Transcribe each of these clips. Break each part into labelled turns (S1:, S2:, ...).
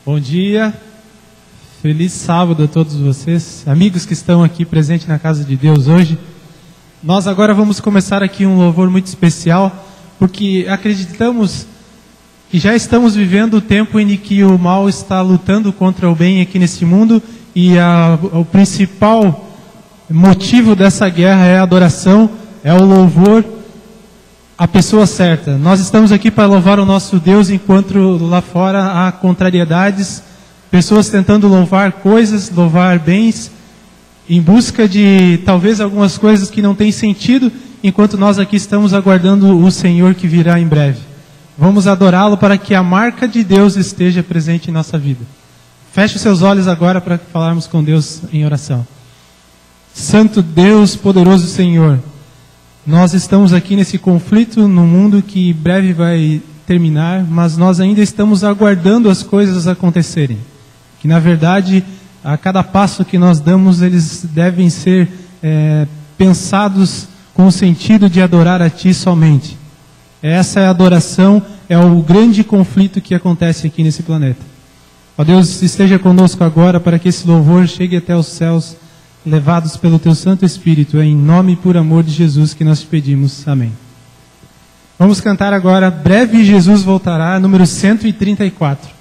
S1: Bom dia, feliz sábado a todos vocês, amigos que estão aqui presentes na casa de Deus hoje. Nós agora vamos começar aqui um louvor muito especial, porque acreditamos que já estamos vivendo o tempo em que o mal está lutando contra o bem aqui nesse mundo, e o principal motivo dessa guerra é a adoração, é o louvor à pessoa certa. Nós estamos aqui para louvar o nosso Deus, enquanto lá fora há contrariedades, pessoas tentando louvar coisas, louvar bens, em busca de talvez algumas coisas que não têm sentido, enquanto nós aqui estamos aguardando o Senhor que virá em breve. Vamos adorá-lo para que a marca de Deus esteja presente em nossa vida. Feche os seus olhos agora para falarmos com Deus em oração. Santo Deus, poderoso Senhor, nós estamos aqui nesse conflito no mundo que em breve vai terminar, mas nós ainda estamos aguardando as coisas acontecerem. Que na verdade, a cada passo que nós damos, eles devem ser pensados com o sentido de adorar a Ti somente. Essa é a adoração, é o grande conflito que acontece aqui nesse planeta. Ó Deus, esteja conosco agora para que esse louvor chegue até os céus, levados pelo Teu Santo Espírito. É em nome e por amor de Jesus que nós te pedimos. Amém. Vamos cantar agora Breve Jesus Voltará, número 134.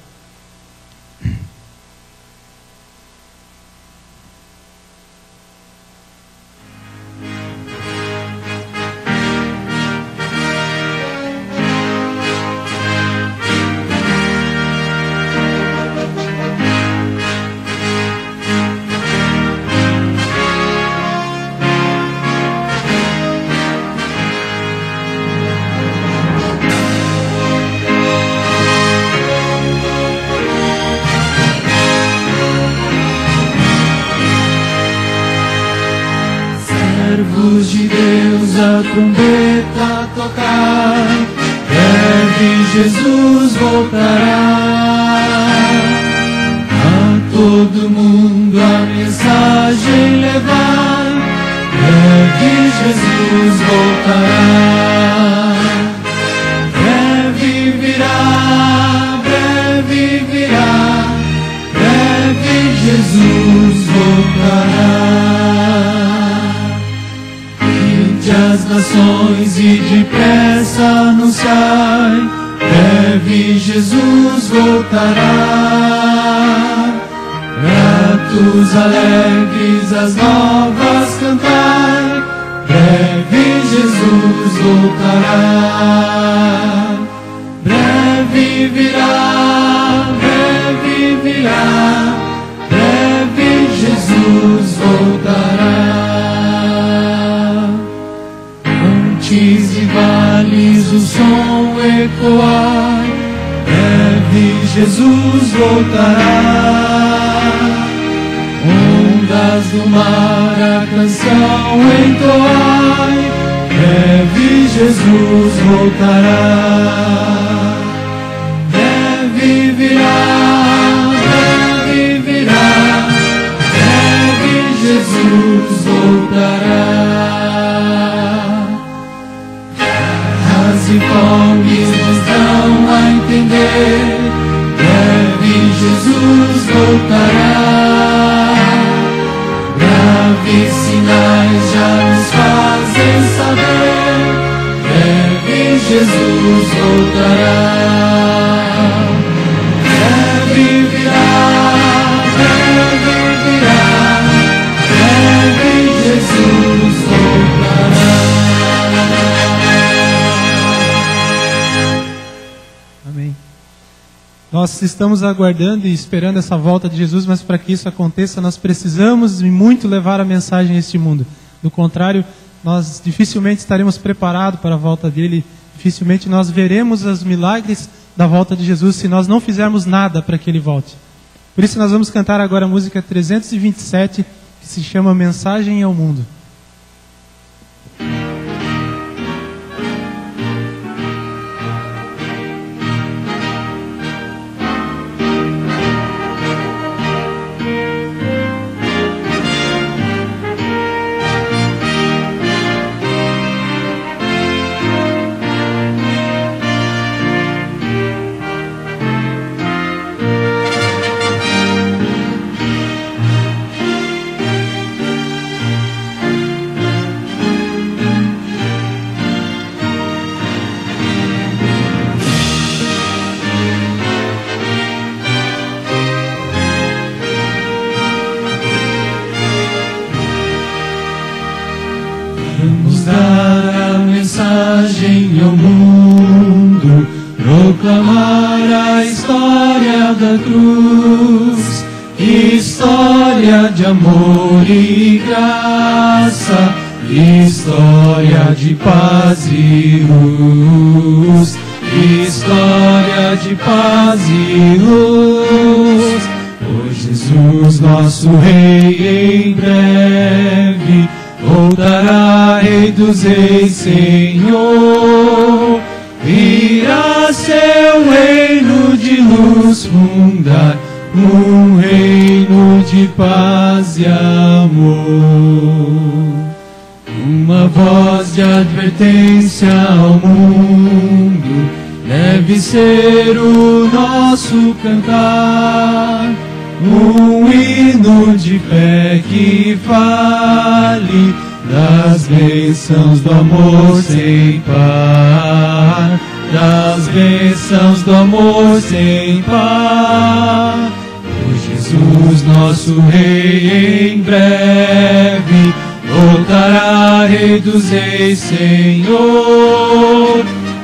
S2: Servos de Deus, a trombeta tocar, breve Jesus voltará. A todo mundo a mensagem levar, breve Jesus voltará. Breve virá, breve virá, breve Jesus voltará. As nações e depressa anunciai, breve Jesus voltará. Gratos, alegres, as novas cantai, breve Jesus voltará. Breve virá, breve virá, breve Jesus voltará. E vales o som ecoar, breve Jesus voltará. Ondas do mar a canção entoai, breve Jesus voltará. Breve virá, breve virá, breve Jesus voltará. E fomes nos dão a entender, breve Jesus voltará. Graves sinais já nos fazem saber, breve Jesus voltará. Breve virá, breve virá, breve Jesus voltará.
S1: Nós estamos aguardando e esperando essa volta de Jesus, mas para que isso aconteça, nós precisamos muito levar a mensagem a este mundo. Do contrário, nós dificilmente estaremos preparados para a volta dele, dificilmente nós veremos os milagres da volta de Jesus se nós não fizermos nada para que ele volte. Por isso nós vamos cantar agora a música 327, que se chama Mensagem ao Mundo.
S2: proclamar a história da cruz, história de amor e graça, história de paz e luz, história de paz e luz. Pois Jesus, nosso Rei, em breve voltará, Rei dos Reis, Senhor. Irá seu reino de luz fundar, um reino de paz e amor. Uma voz de advertência ao mundo deve ser o nosso cantar, um hino de fé que fale das bênçãos do amor sem par, das bênçãos do amor sem par. Pois Jesus, nosso Rei, em breve voltará, Rei dos Reis, Senhor.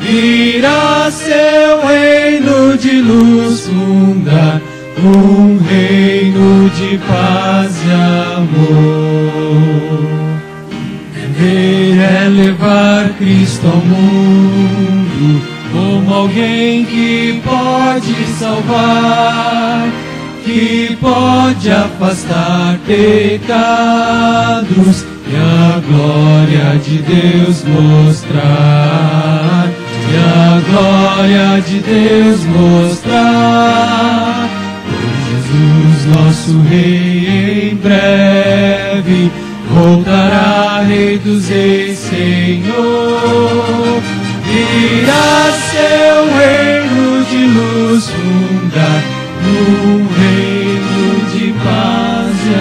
S2: Irá seu reino de luz fundar, um reino de paz e amor. Viver é levar Cristo ao mundo como alguém que pode salvar, que pode afastar pecados e a glória de Deus mostrar, e a glória de Deus mostrar. Pois Jesus, nosso Rei, em breve voltará, Rei dos Reis, Senhor. Irá seu reino de luz fundar, um reino de paz e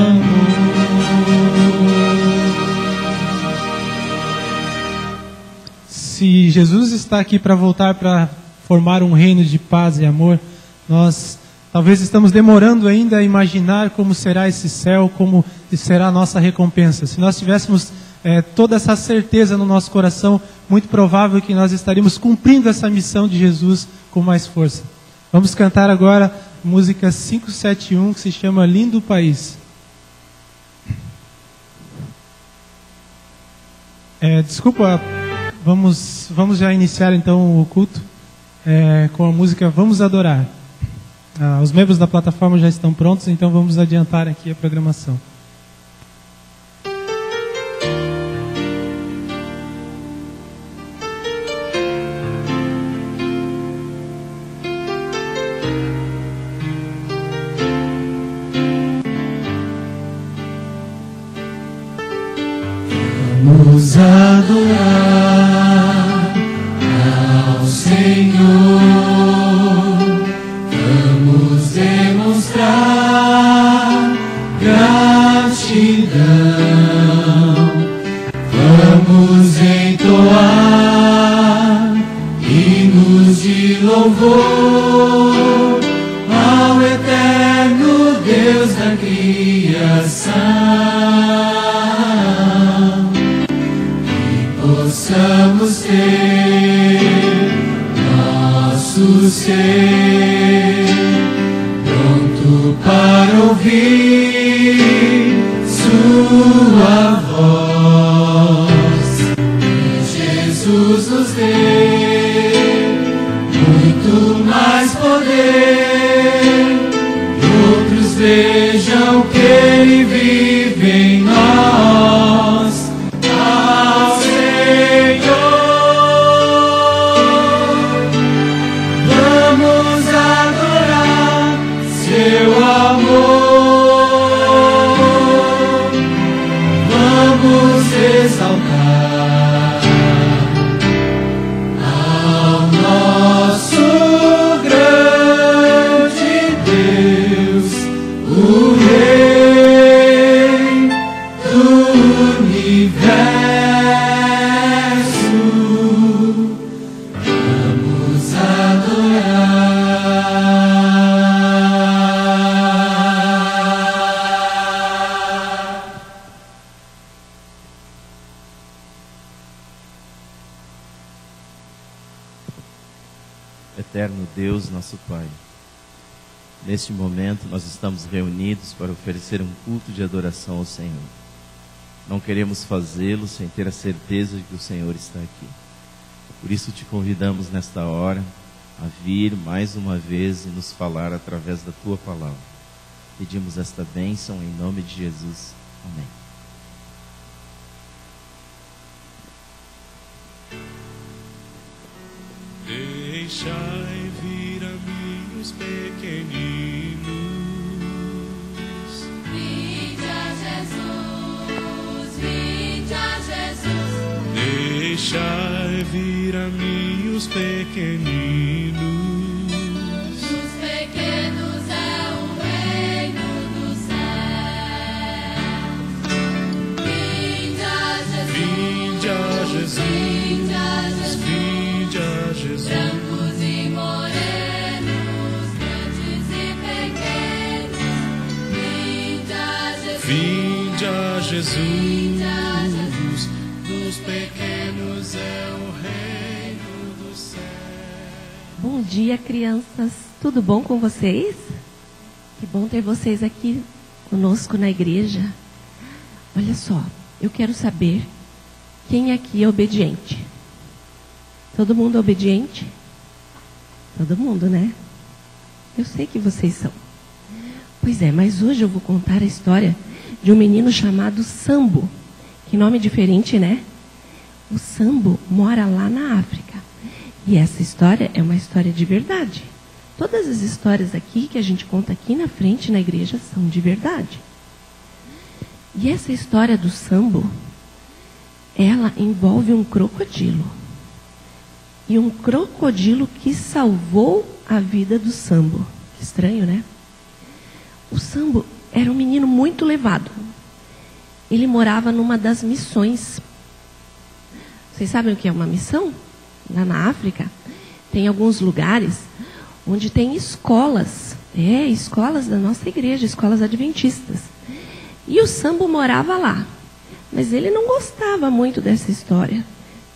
S2: amor.
S1: Se Jesus está aqui para voltar para formar um reino de paz e amor, nós talvez estamos demorando ainda a imaginar como será esse céu, como será a nossa recompensa. Se nós tivéssemos toda essa certeza no nosso coração, muito provável que nós estaríamos cumprindo essa missão de Jesus com mais força. Vamos cantar agora a música 571, que se chama Lindo País. Desculpa, vamos já iniciar então o culto com a música Vamos Adorar. Os membros da plataforma já estão prontos, então vamos adiantar aqui a programação.
S2: Vamos adorar ao Senhor. Vamos demonstrar gratidão, vamos entoar hinos de louvor ao eterno Deus da criação, que possamos ter nosso ser pronto para ouvir sua voz, que Jesus nos dê muito mais poder, e outros vejam que Ele vive em nós, ao Senhor. Vamos adorar seu amor, vamos exaltar a
S3: Eterno Deus, nosso Pai, neste momento nós estamos reunidos para oferecer um culto de adoração ao Senhor. Não queremos fazê-lo sem ter a certeza de que o Senhor está aqui. Por isso te convidamos nesta hora a vir mais uma vez e nos falar através da Tua palavra. Pedimos esta bênção em nome de Jesus. Amém.
S2: Deixai vir a mim os pequeninos.
S4: Vinde a Jesus, vinde a Jesus.
S2: Deixai vir a mim os pequeninos.
S4: Os pequenos é o reino do céu. Vinde a Jesus,
S2: Vinde a Jesus,
S4: vinde a Jesus.
S2: vinde a Jesus.
S4: Brancos e morenos, grandes e pequenos, vinde a Jesus,
S2: Vinde a Jesus,
S4: vinde a Jesus.
S2: dos pequenos é o reino do céu.
S5: Bom dia, crianças. Tudo bom com vocês? Que bom ter vocês aqui conosco na igreja. Olha só, eu quero saber quem aqui é obediente. Todo mundo é obediente? Todo mundo, né? Eu sei que vocês são. Pois é, mas hoje eu vou contar a história de um menino chamado Sambo. Que nome diferente, né? O Sambo mora lá na África. E essa história é uma história de verdade. Todas as histórias aqui que a gente conta aqui na frente na igreja são de verdade. E essa história do Sambo, ela envolve um crocodilo. E um crocodilo que salvou a vida do Sambo. Que estranho, né? O Sambo era um menino muito levado. Ele morava numa das missões. Vocês sabem o que é uma missão? Lá na África, tem alguns lugares onde tem escolas. Escolas da nossa igreja, escolas adventistas. E o Sambo morava lá. Mas ele não gostava muito dessa história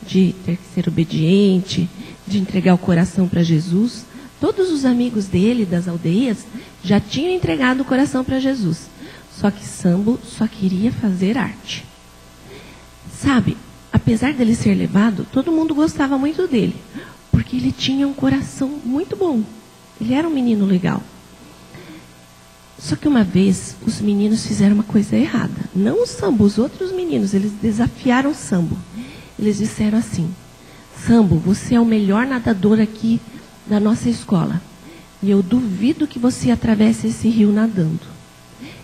S5: de ter que ser obediente, de entregar o coração para Jesus. Todos os amigos dele, das aldeias, já tinham entregado o coração para Jesus. Só que Sambo só queria fazer arte. Sabe, apesar dele ser levado, todo mundo gostava muito dele, porque ele tinha um coração muito bom. Ele era um menino legal. Só que uma vez, os meninos fizeram uma coisa errada. Não o Sambo, os outros meninos, eles desafiaram o Sambo. Eles disseram assim: Sambo, você é o melhor nadador aqui da nossa escola. E eu duvido que você atravesse esse rio nadando.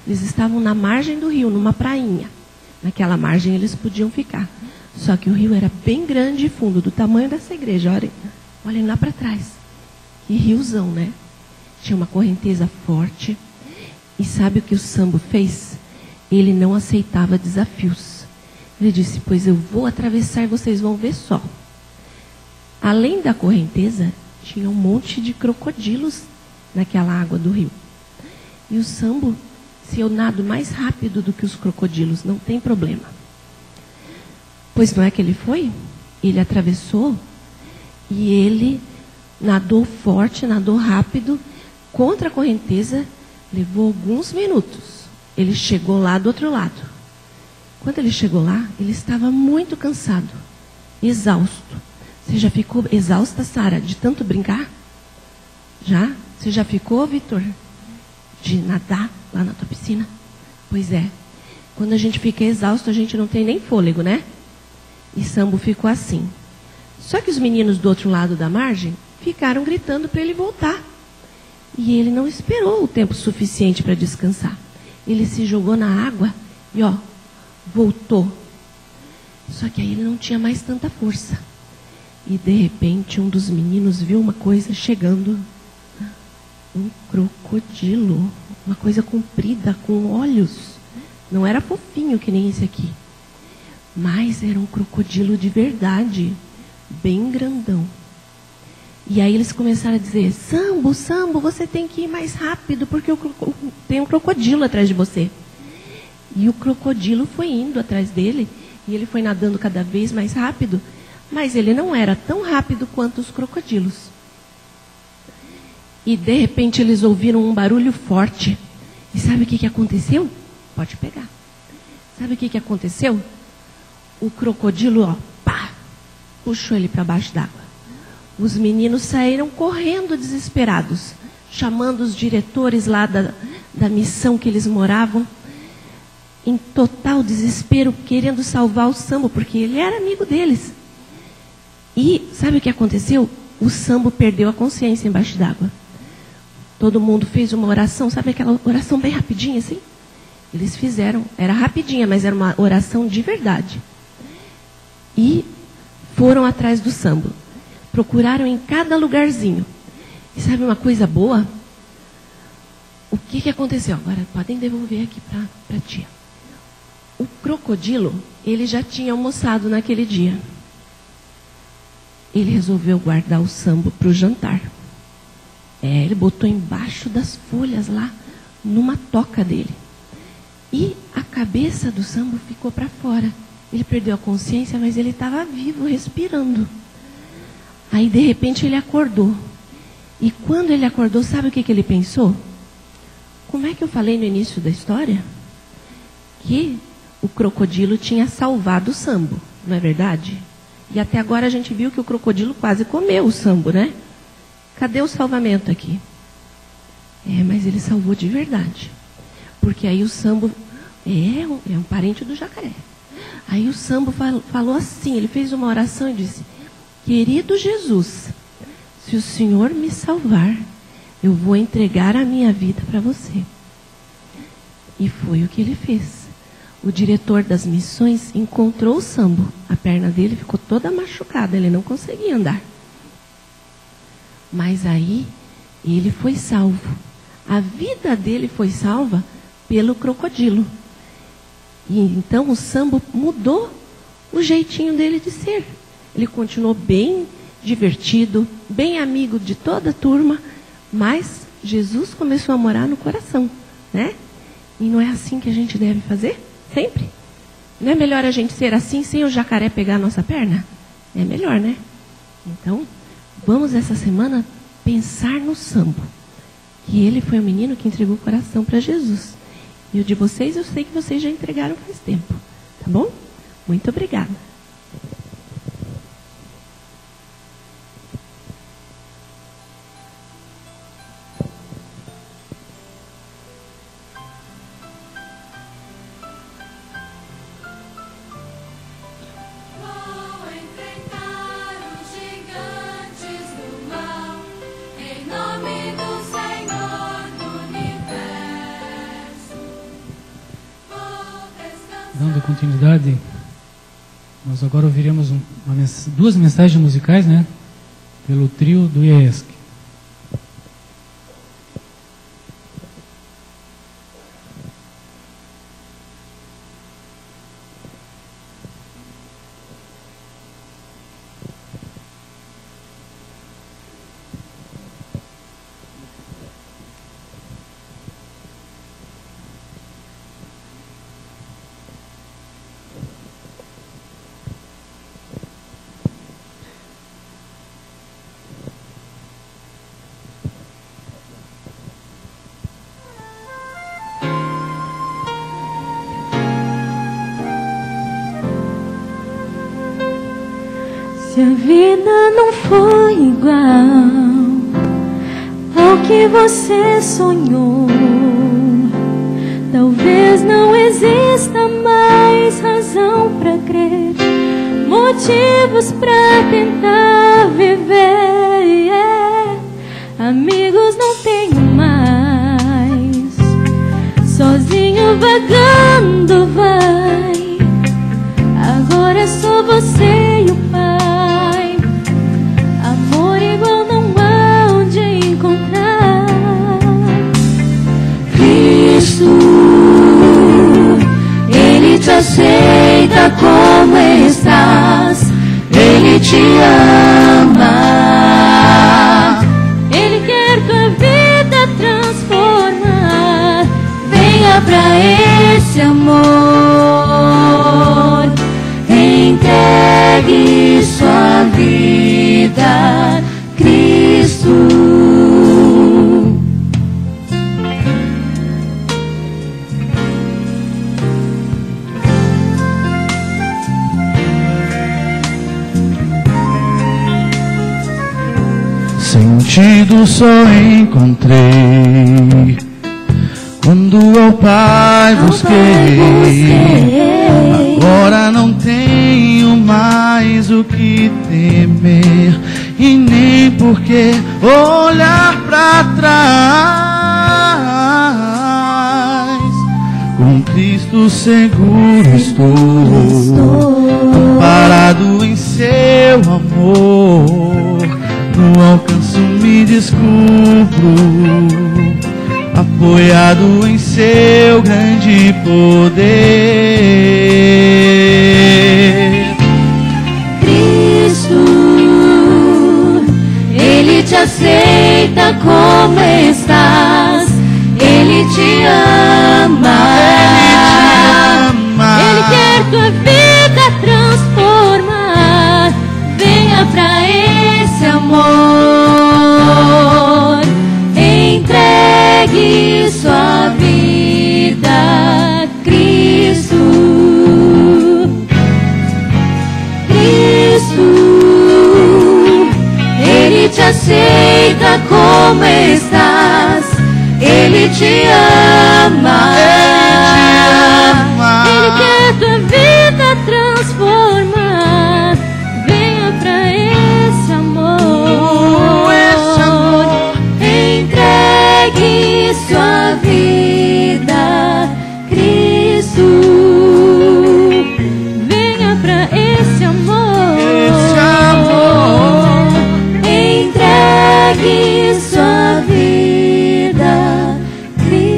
S5: Eles estavam na margem do rio, numa prainha. Naquela margem eles podiam ficar. Só que o rio era bem grande e fundo, do tamanho dessa igreja. Olhem lá para trás. Que riozão, né? Tinha uma correnteza forte. E sabe o que o Sambo fez? Ele não aceitava desafios. Ele disse: pois eu vou atravessar e vocês vão ver só. Além da correnteza, tinha um monte de crocodilos naquela água do rio. E o Sambo, se eu nado mais rápido do que os crocodilos, não tem problema. Pois não é que ele foi? Ele atravessou e ele nadou forte, nadou rápido, contra a correnteza, levou alguns minutos. Ele chegou lá do outro lado. Quando ele chegou lá, ele estava muito cansado, exausto. Você já ficou exausta, Sara, de tanto brincar? Já? Você já ficou, Vitor, de nadar lá na tua piscina? Pois é. Quando a gente fica exausto, a gente não tem nem fôlego, né? E Sambo ficou assim. Só que os meninos do outro lado da margem ficaram gritando para ele voltar. E ele não esperou o tempo suficiente para descansar. Ele se jogou na água e, voltou. Só que aí ele não tinha mais tanta força. E de repente um dos meninos viu uma coisa chegando. Um crocodilo. Uma coisa comprida, com olhos. Não era fofinho que nem esse aqui. Mas era um crocodilo de verdade. Bem grandão. E aí eles começaram a dizer: Sambo, Sambo, você tem que ir mais rápido, porque tem um crocodilo atrás de você. E o crocodilo foi indo atrás dele, e ele foi nadando cada vez mais rápido, mas ele não era tão rápido quanto os crocodilos. E de repente eles ouviram um barulho forte. E sabe o que aconteceu? Pode pegar. Sabe o que aconteceu? O crocodilo, ó, pá, puxou ele para baixo d'água. Os meninos saíram correndo desesperados, chamando os diretores lá da missão que eles moravam, em total desespero, querendo salvar o Sambo, porque ele era amigo deles. E sabe o que aconteceu? O Sambo perdeu a consciência embaixo d'água. Todo mundo fez uma oração, sabe aquela oração bem rapidinha assim? Eles fizeram, era rapidinha, mas era uma oração de verdade. E foram atrás do Sambo. Procuraram em cada lugarzinho. E sabe uma coisa boa? O que aconteceu? Agora podem devolver aqui para a tia. O crocodilo, ele já tinha almoçado naquele dia. Ele resolveu guardar o Sambo para o jantar. Ele botou embaixo das folhas lá, numa toca dele. E a cabeça do Sambo ficou para fora. Ele perdeu a consciência, mas ele estava vivo, respirando. Aí, de repente, ele acordou. E quando ele acordou, sabe o que ele pensou? Como é que eu falei no início da história? Que o crocodilo tinha salvado o Sambo, não é verdade? E até agora a gente viu que o crocodilo quase comeu o Sambo, né? Cadê o salvamento aqui? Mas ele salvou de verdade. Porque aí o Sambo é um parente do jacaré. Aí o Sambo falou assim, ele fez uma oração e disse: querido Jesus, se o Senhor me salvar, eu vou entregar a minha vida para você. E foi o que ele fez. O diretor das missões encontrou o Sambo. A perna dele ficou toda machucada, ele não conseguia andar. Mas aí ele foi salvo. A vida dele foi salva pelo crocodilo. E então o Sambo mudou o jeitinho dele de ser. Ele continuou bem divertido, bem amigo de toda a turma, mas Jesus começou a morar no coração, né? E não é assim que a gente deve fazer? Sempre? Não é melhor a gente ser assim sem o jacaré pegar a nossa perna? É melhor, né? Então, vamos essa semana pensar no Sambo. Que ele foi o menino que entregou o coração para Jesus. E o de vocês, eu sei que vocês já entregaram faz tempo. Tá bom? Muito obrigada.
S4: Vou enfrentar os gigantes do mal, em nome do Senhor do universo. Vou descansar.
S6: Dando continuidade, nós agora ouviremos duas mensagens musicais, né? Pelo trio do IESC.
S7: Se a vida não foi igual ao que você sonhou, talvez não exista mais razão pra crer, motivos pra tentar viver. Amigos não tenho mais, sozinho vagando vai. Agora é só você e o Pai. Amor igual não há onde encontrar.
S4: Cristo, Ele te aceita como estás, Ele te ama.
S7: Ele quer tua vida transformar.
S4: Venha pra esse amor, entregue sua vida, Cristo.
S8: sentido só encontrei quando ao Pai busquei. Agora não tenho mais o que temer e nem por que olhar para trás. Com Cristo seguro estou, parado em seu amor. No alcance me descubro, apoiado em seu grande poder.
S7: Cristo, Ele te aceita como estás, Ele te ama, Ele quer tua vida transformar. Venha pra esse amor, entregue sua vida a Cristo. Cristo, Ele te aceita como estás, Ele te ama, Ele quer tua vida transformar. Venha pra esse amor, entregue sua vida a Cristo. Venha pra esse amor, entregue sua vida a Cristo.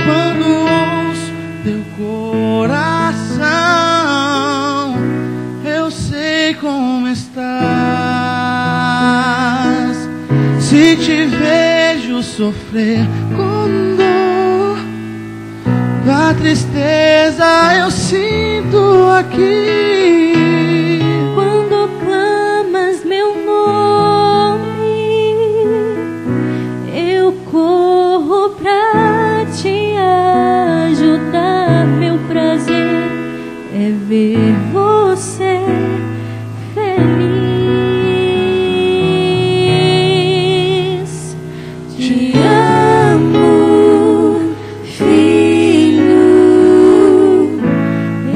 S8: Quando ouço teu coração, eu sei como estás. Se te vejo sofrer com dor, da tristeza eu sinto aqui.
S7: Quando clamas meu nome, eu corro pra te ajudar. Meu prazer é ver você feliz. Te amo, filho,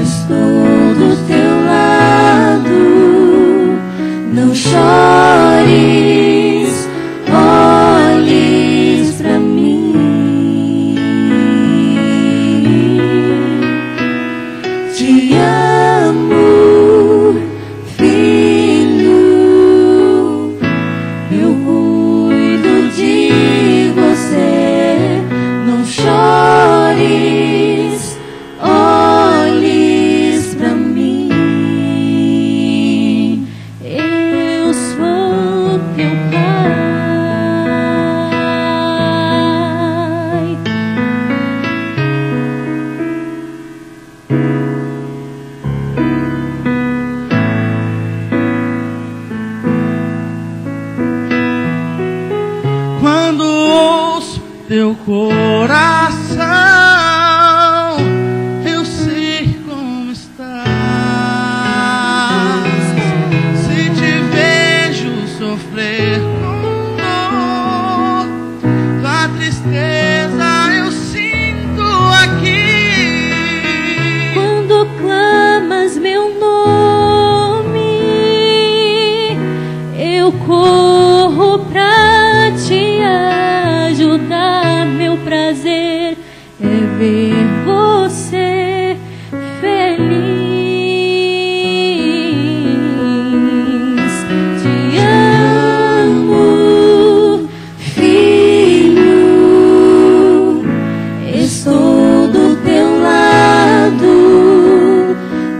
S7: estou do teu lado. Não chores, olhes pra mim. Te amo,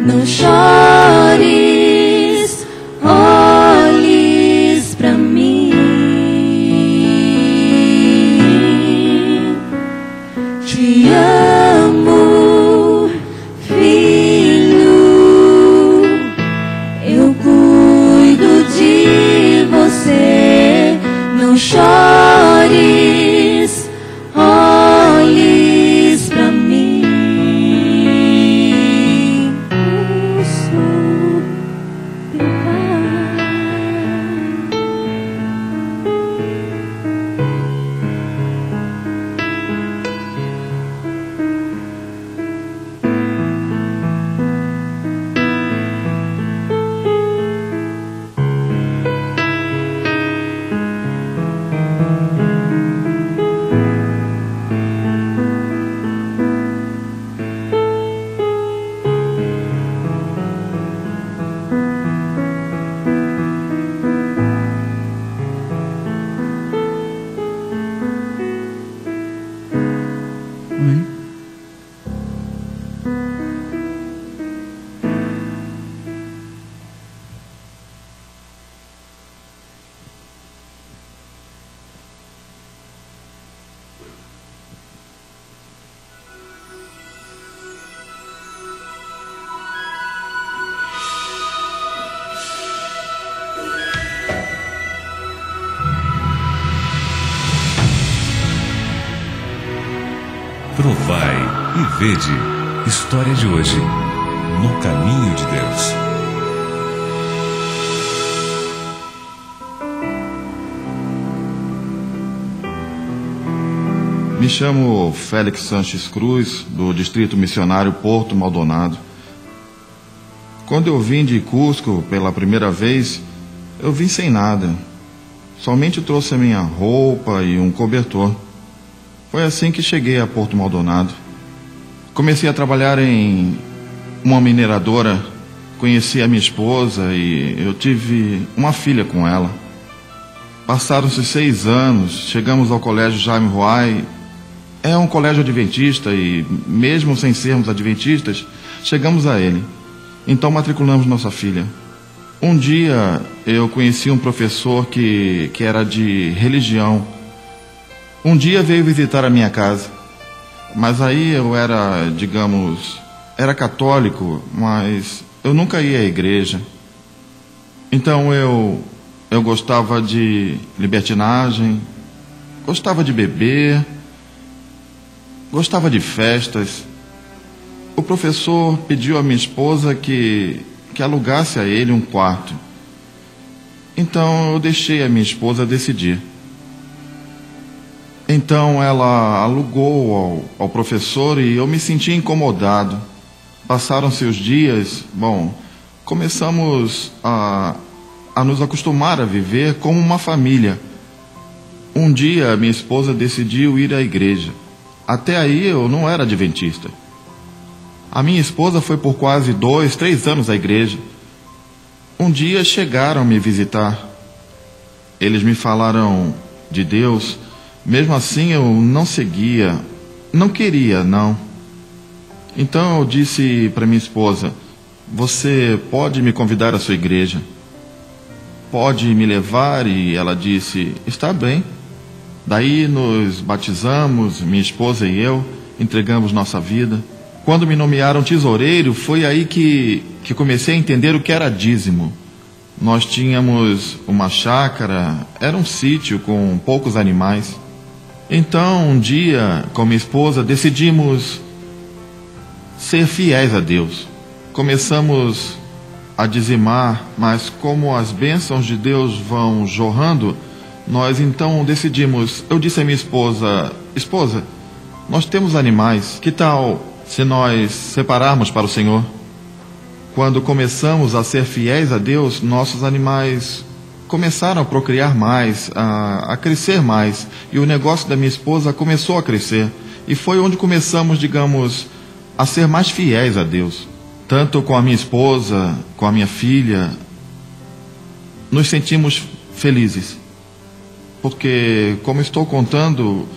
S7: não chores, olhes pra mim. Te amo, filho, eu cuido de você, não chores, olhes pra mim. Eu sou teu pai.
S8: Amém.
S9: Provai e vede. História de hoje. No caminho de Deus.
S10: Me chamo Félix Sanches Cruz, do Distrito Missionário Porto Maldonado. Quando eu vim de Cusco pela primeira vez, eu vim sem nada. Somente trouxe a minha roupa e um cobertor. Foi assim que cheguei a Porto Maldonado. Comecei a trabalhar em uma mineradora, conheci a minha esposa e eu tive uma filha com ela. Passaram-se 6 anos, chegamos ao Colégio Jaime Roy. É um colégio adventista e, mesmo sem sermos adventistas, chegamos a ele. Então matriculamos nossa filha. Um dia eu conheci um professor que era de religião. Um dia veio visitar a minha casa, mas aí eu era, era católico, mas eu nunca ia à igreja. Então eu gostava de libertinagem, gostava de beber, gostava de festas. O professor pediu à minha esposa que alugasse a ele um quarto. Então eu deixei a minha esposa decidir. Então ela alugou ao professor e eu me senti incomodado. Passaram-se os dias, começamos a nos acostumar a viver como uma família. Um dia minha esposa decidiu ir à igreja. Até aí eu não era adventista. A minha esposa foi por quase 2, 3 anos à igreja. Um dia chegaram a me visitar. Eles me falaram de Deus. Mesmo assim eu não seguia, não queria, não. Então eu disse para minha esposa: você pode me convidar à sua igreja? Pode me levar? E ela disse: está bem. Daí nos batizamos, minha esposa e eu, entregamos nossa vida. Quando me nomearam tesoureiro, foi aí que comecei a entender o que era dízimo. Nós tínhamos uma chácara, era um sítio com poucos animais. Então, um dia, com minha esposa, decidimos ser fiéis a Deus. Começamos a dizimar, mas como as bênçãos de Deus vão jorrando, nós então decidimos. Eu disse à minha esposa: esposa, nós temos animais, que tal se nós separarmos para o Senhor? Quando começamos a ser fiéis a Deus, nossos animais começaram a procriar mais, a crescer mais, e o negócio da minha esposa começou a crescer, e foi onde começamos, a ser mais fiéis a Deus. Tanto com a minha esposa, com a minha filha, nos sentimos felizes, porque, como estou contando,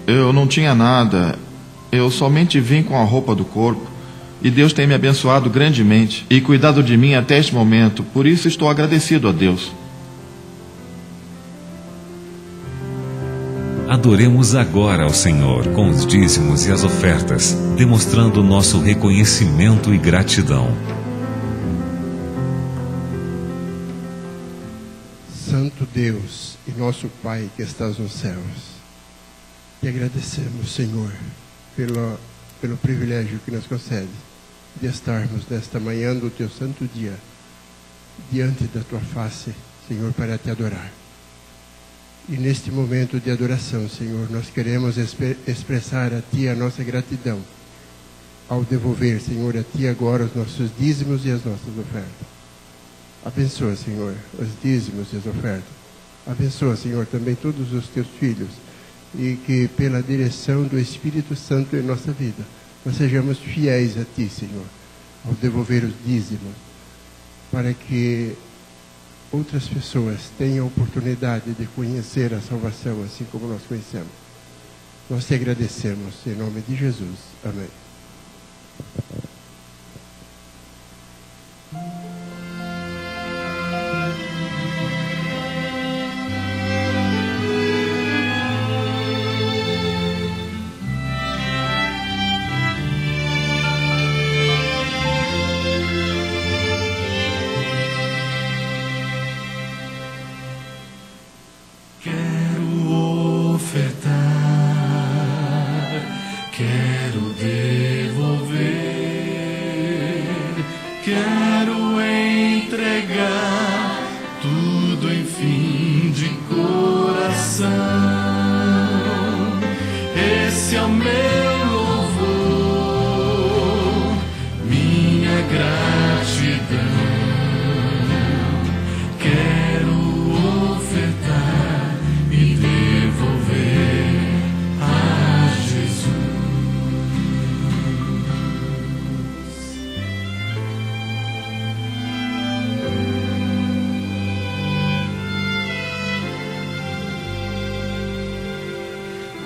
S10: eu não tinha nada, eu somente vim com a roupa do corpo, e Deus tem me abençoado grandemente e cuidado de mim até este momento. Por isso estou agradecido a Deus.
S9: Adoremos agora ao Senhor com os dízimos e as ofertas, demonstrando nosso reconhecimento e gratidão.
S11: Santo Deus e nosso Pai que estás nos céus, te agradecemos, Senhor, pelo privilégio que nos concede de estarmos nesta manhã do teu santo dia, diante da tua face, Senhor, para te adorar. E neste momento de adoração, Senhor, nós queremos expressar a Ti a nossa gratidão, ao devolver, Senhor, a Ti agora os nossos dízimos e as nossas ofertas. Abençoa, Senhor, os dízimos e as ofertas. Abençoa, Senhor, também todos os Teus filhos, e que pela direção do Espírito Santo em nossa vida, nós sejamos fiéis a Ti, Senhor, ao devolver os dízimos, para que outras pessoas tenham a oportunidade de conhecer a salvação, assim como nós conhecemos. Nós te agradecemos, em nome de Jesus. Amém.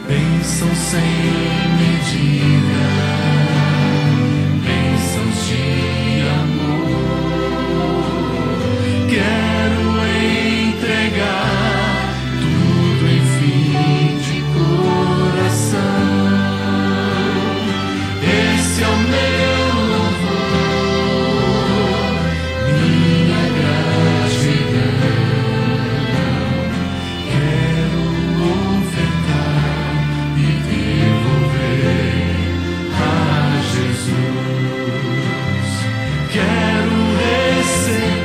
S2: Bênçãos sem medida, bênçãos de amor. Quero entregar tudo, enfim, de coração. Esse é o meu louvor, minha gratidão. Quero ofertar e devolver a Jesus. Quero receber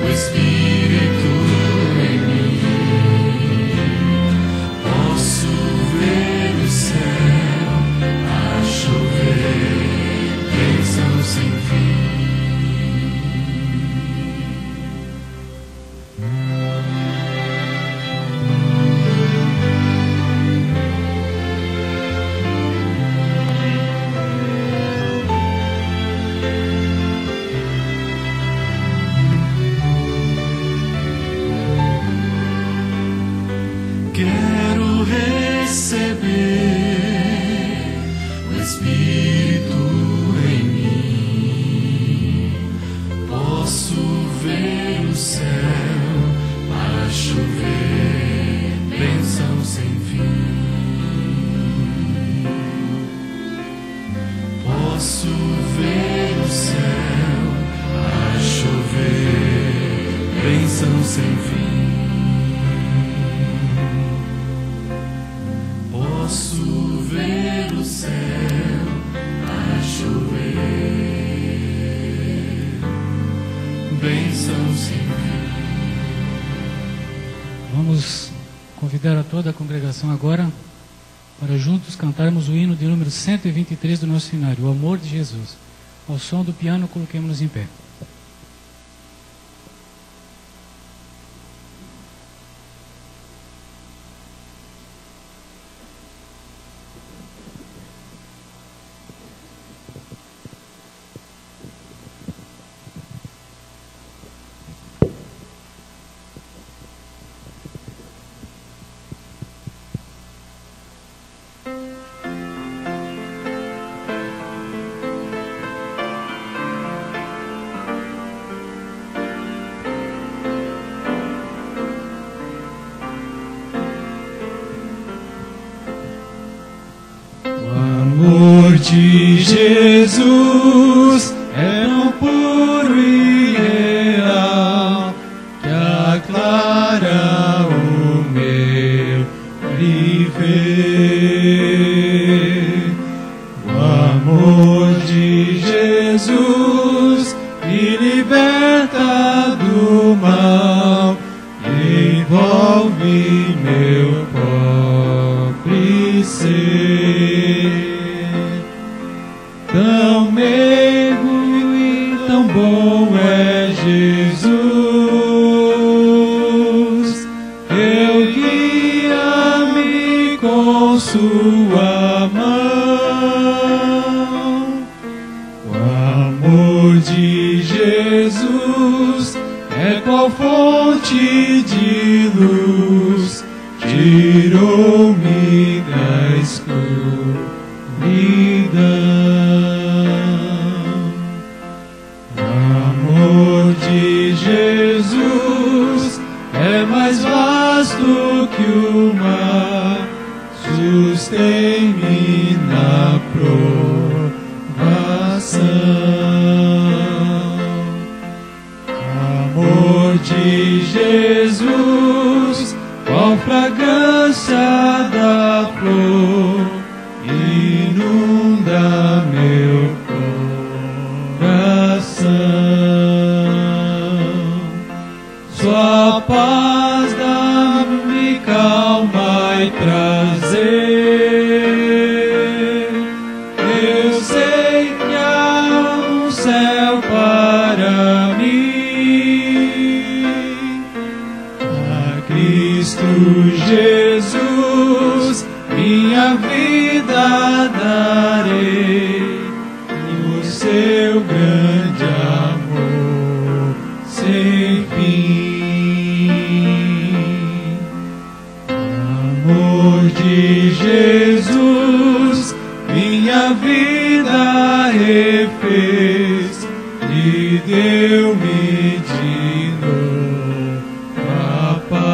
S2: o Espírito em mim. Posso ver o céu a chover, bênção sem fim. Quero receber o Espírito em mim. Posso ver o céu a chover, bênção sem fim. Posso ver o céu a chover, bênção sem fim. Posso ver o céu a chover, bênção sem fim.
S6: Vamos convidar a toda a congregação agora para juntos cantarmos o hino de número 123 do nosso cenário, O Amor de Jesus. Ao som do piano, coloquemos-nos em pé.
S1: de Jesus é tão puro e real que aclara o meu viver. O amor de Jesus me liberta do mal, envolve meu pobre ser. Tão meigo e tão bom é Jesus, Ele guia-me com sua mão. O amor de Jesus é qual fonte de luz, tirou-me da escuridão. O amor de Jesus é mais vasto que o mar, sustém-me na provação. Amor de Jesus, qual fragrância da flor, inunda meu coração. Sua paz dá-me calma e prazer. Eu sei que há um céu para mim. A Cristo Jesus minha vida darei, no seu grande amor sem fim. Amor de Jesus minha vida refez e deu-me de novo a paz.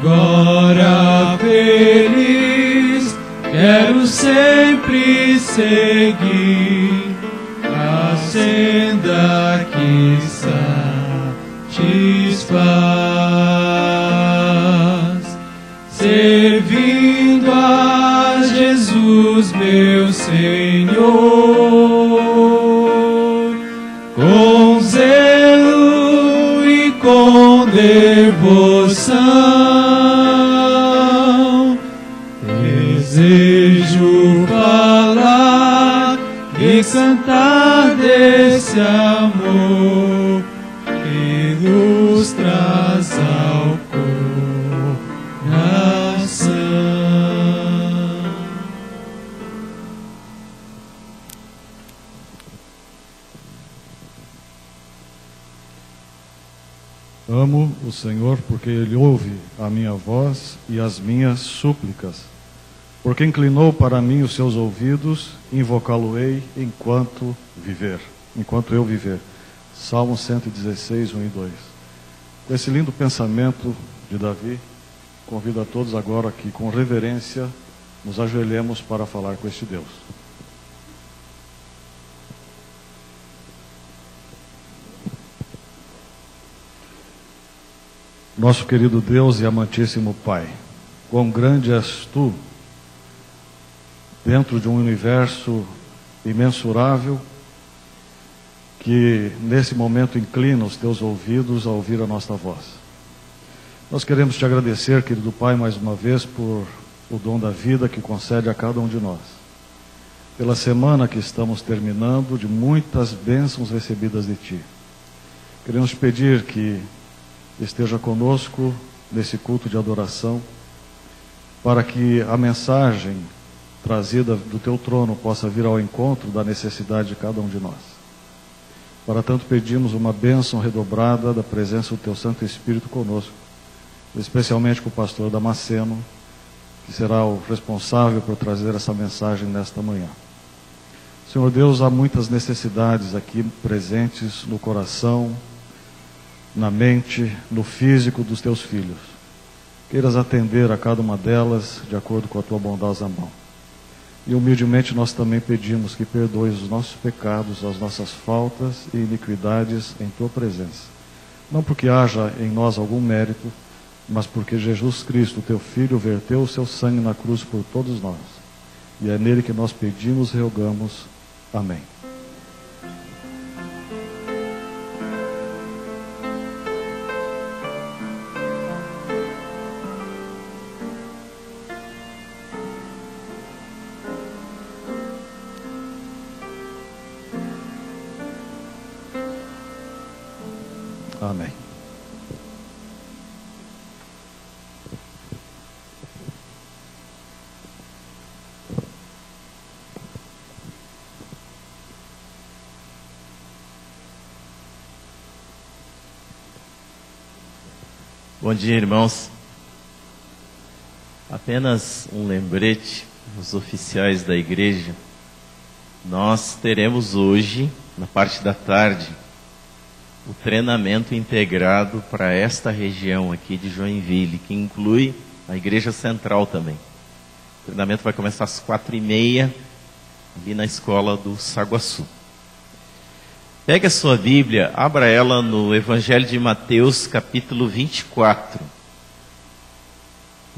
S1: Agora feliz quero sempre seguir a senda que satisfaz, servindo a Jesus meu Senhor, com zelo e com devoção. Desejo falar e cantar desse amor que nos traz ao coração.
S12: Amo o Senhor porque Ele ouve a minha voz e as minhas súplicas. Porque inclinou para mim os seus ouvidos, invocá-lo-ei enquanto eu viver. Salmo 116, 1 e 2. Com esse lindo pensamento de Davi, convido a todos agora que com reverência nos ajoelhemos para falar com este Deus. Nosso querido Deus e amantíssimo Pai, quão grande és Tu, dentro de um universo imensurável, que nesse momento inclina os Teus ouvidos a ouvir a nossa voz. Nós queremos Te agradecer, querido Pai, mais uma vez por o dom da vida que concede a cada um de nós. Pela semana que estamos terminando, de muitas bênçãos recebidas de Ti. Queremos Te pedir que esteja conosco nesse culto de adoração, para que a mensagem trazida do Teu trono possa vir ao encontro da necessidade de cada um de nós. Para tanto pedimos uma bênção redobrada da presença do Teu Santo Espírito conosco, especialmente com o pastor Damasceno, que será o responsável por trazer essa mensagem nesta manhã. Senhor Deus, há muitas necessidades aqui presentes no coração, na mente, no físico dos Teus filhos. queiras atender a cada uma delas de acordo com a tua bondosa mão. E humildemente nós também pedimos que perdoes os nossos pecados, as nossas faltas e iniquidades em tua presença. Não porque haja em nós algum mérito, mas porque Jesus Cristo, teu Filho, verteu o seu sangue na cruz por todos nós. E é nele que nós pedimos e rogamos. Amém. Amém.
S3: Bom dia, irmãos. Apenas um lembrete aos oficiais da igreja. Nós teremos hoje, na parte da tarde, o treinamento integrado para esta região aqui de Joinville, que inclui a igreja central também. O treinamento vai começar às 4h30, ali na escola do Saguaçu. Pegue a sua Bíblia, abra ela no Evangelho de Mateus, capítulo 24.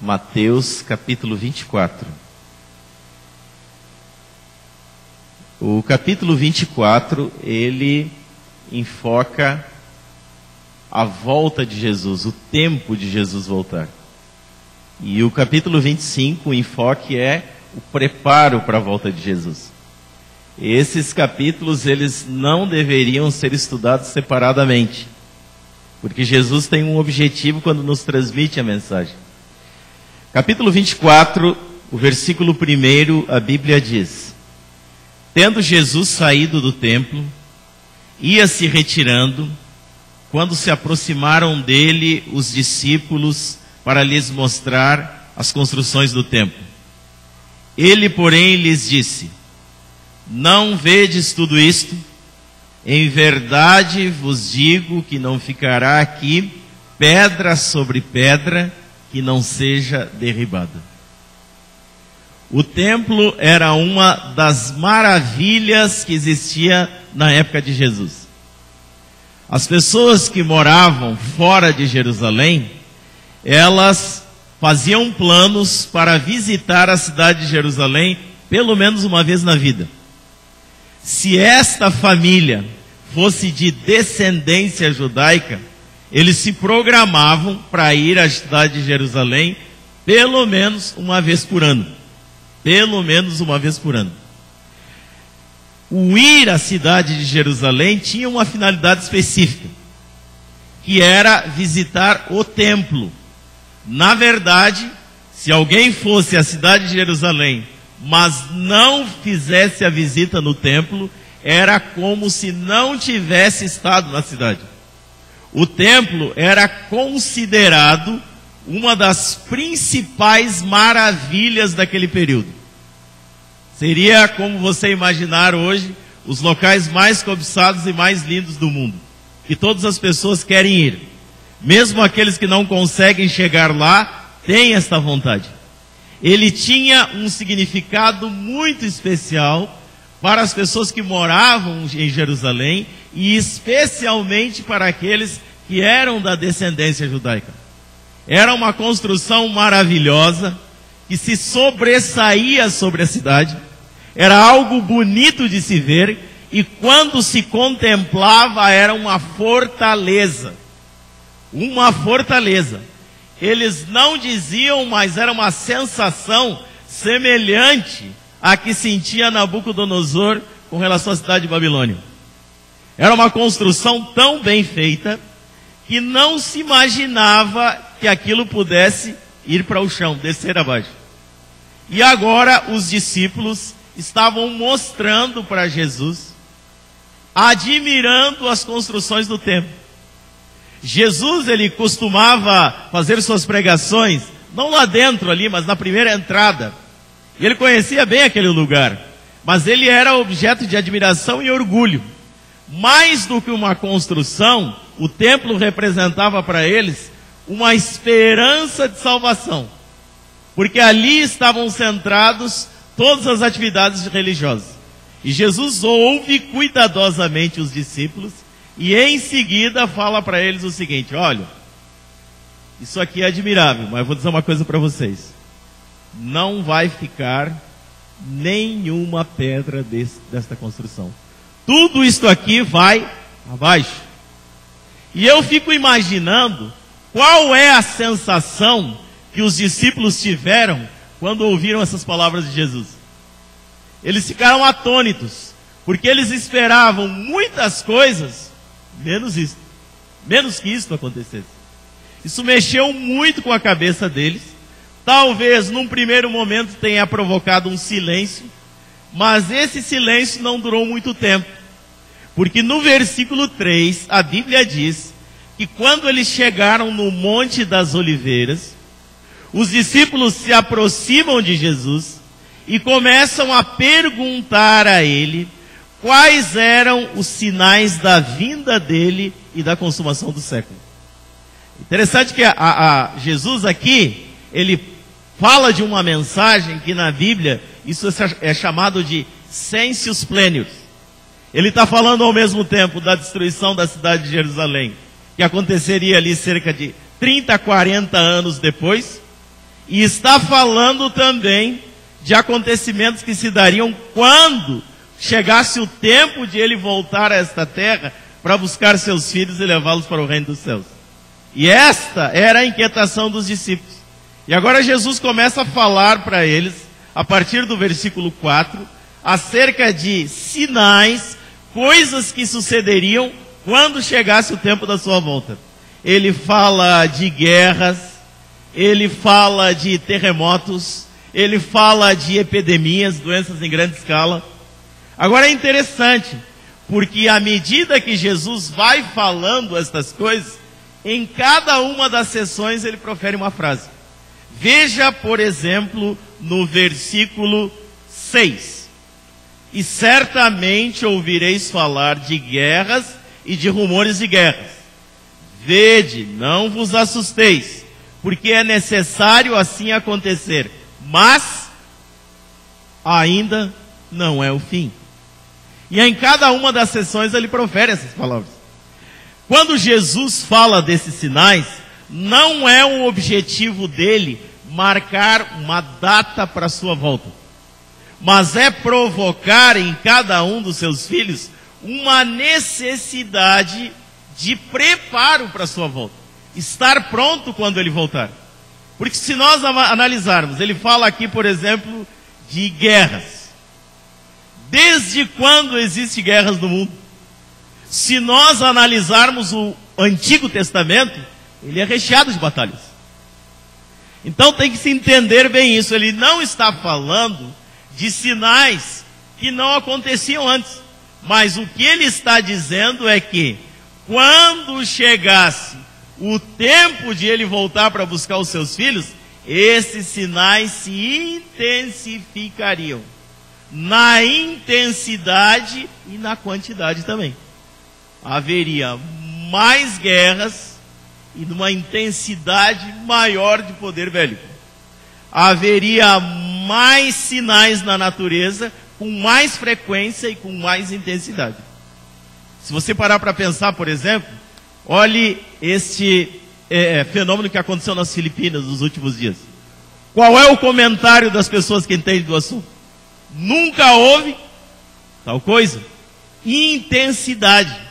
S3: Mateus, capítulo 24. O capítulo 24, ele enfoca a volta de Jesus, o tempo de Jesus voltar. E o capítulo 25, o enfoque é o preparo para a volta de Jesus. Esses capítulos, eles não deveriam ser estudados separadamente, porque Jesus tem um objetivo quando nos transmite a mensagem. Capítulo 24, o versículo 1, a Bíblia diz: Tendo Jesus saído do templo, ia se retirando, quando se aproximaram dele os discípulos para lhes mostrar as construções do templo. Ele, porém, lhes disse: Não vedes tudo isto? Em verdade vos digo que não ficará aqui pedra sobre pedra que não seja derribada. O templo era uma das maravilhas que existia na época de Jesus. As pessoas que moravam fora de Jerusalém, elas faziam planos para visitar a cidade de Jerusalém pelo menos uma vez na vida. Se esta família fosse de descendência judaica, eles se programavam para ir à cidade de Jerusalém pelo menos uma vez por ano. Pelo menos uma vez por ano. O ir à cidade de Jerusalém tinha uma finalidade específica, que era visitar o templo. Na verdade, se alguém fosse à cidade de Jerusalém, mas não fizesse a visita no templo, era como se não tivesse estado na cidade. O templo era considerado uma das principais maravilhas daquele período. Seria, como você imaginar hoje, os locais mais cobiçados e mais lindos do mundo, que todas as pessoas querem ir. Mesmo aqueles que não conseguem chegar lá, têm esta vontade. Ele tinha um significado muito especial para as pessoas que moravam em Jerusalém e especialmente para aqueles que eram da descendência judaica. Era uma construção maravilhosa que se sobressaía sobre a cidade. Era algo bonito de se ver e quando se contemplava era uma fortaleza. Uma fortaleza. Eles não diziam, mas era uma sensação semelhante à que sentia Nabucodonosor com relação à cidade de Babilônia. Era uma construção tão bem feita que não se imaginava que aquilo pudesse ir para o chão, descer abaixo. E agora os discípulos estavam mostrando para Jesus, admirando as construções do templo. Jesus, ele costumava fazer suas pregações, não lá dentro ali, mas na primeira entrada. E ele conhecia bem aquele lugar, mas ele era objeto de admiração e orgulho. Mais do que uma construção, o templo representava para eles uma esperança de salvação, porque ali estavam centrados todas as atividades religiosas. E Jesus ouve cuidadosamente os discípulos e em seguida fala para eles o seguinte: olha, isso aqui é admirável, mas eu vou dizer uma coisa para vocês: não vai ficar nenhuma pedra desta construção. Tudo isto aqui vai abaixo. E eu fico imaginando qual é a sensação que os discípulos tiveram quando ouviram essas palavras de Jesus. Eles ficaram atônitos, porque eles esperavam muitas coisas, menos que isso acontecesse. Isso mexeu muito com a cabeça deles. Talvez num primeiro momento tenha provocado um silêncio, mas esse silêncio não durou muito tempo, porque no versículo 3 a Bíblia diz que quando eles chegaram no Monte das Oliveiras, os discípulos se aproximam de Jesus e começam a perguntar a ele quais eram os sinais da vinda dele e da consumação do século. Interessante que Jesus aqui, ele fala de uma mensagem que na Bíblia, isso é chamado de sensus plenius. Ele está falando ao mesmo tempo da destruição da cidade de Jerusalém, que aconteceria ali cerca de 30, 40 anos depois, e está falando também de acontecimentos que se dariam quando chegasse o tempo de ele voltar a esta terra para buscar seus filhos e levá-los para o reino dos céus. E esta era a inquietação dos discípulos. E agora Jesus começa a falar para eles, a partir do versículo 4, acerca de sinais, coisas que sucederiam quando chegasse o tempo da sua volta. Ele fala de guerras, ele fala de terremotos, ele fala de epidemias, doenças em grande escala. Agora é interessante, porque à medida que Jesus vai falando estas coisas, em cada uma das sessões ele profere uma frase. Veja, por exemplo, no versículo 6. E certamente ouvireis falar de guerras e de rumores de guerras. Vede, não vos assusteis, porque é necessário assim acontecer, mas ainda não é o fim. E em cada uma das sessões ele profere essas palavras. Quando Jesus fala desses sinais, não é o objetivo dele marcar uma data para a sua volta, mas é provocar em cada um dos seus filhos uma necessidade de preparo para a sua volta, estar pronto quando ele voltar. Porque se nós analisarmos, ele fala aqui, por exemplo, de guerras. Desde quando existem guerras no mundo? Se nós analisarmos o Antigo Testamento, ele é recheado de batalhas. Então tem que se entender bem isso. Ele não está falando de sinais que não aconteciam antes. Mas o que ele está dizendo é que quando chegasse o tempo de ele voltar para buscar os seus filhos, esses sinais se intensificariam. Na intensidade e na quantidade também. Haveria mais guerras e numa intensidade maior de poder bélico. Haveria mais sinais na natureza, com mais frequência e com mais intensidade. Se você parar para pensar, por exemplo, olhe este fenômeno que aconteceu nas Filipinas nos últimos dias. Qual é o comentário das pessoas que entendem do assunto? Nunca houve tal coisa. Intensidade.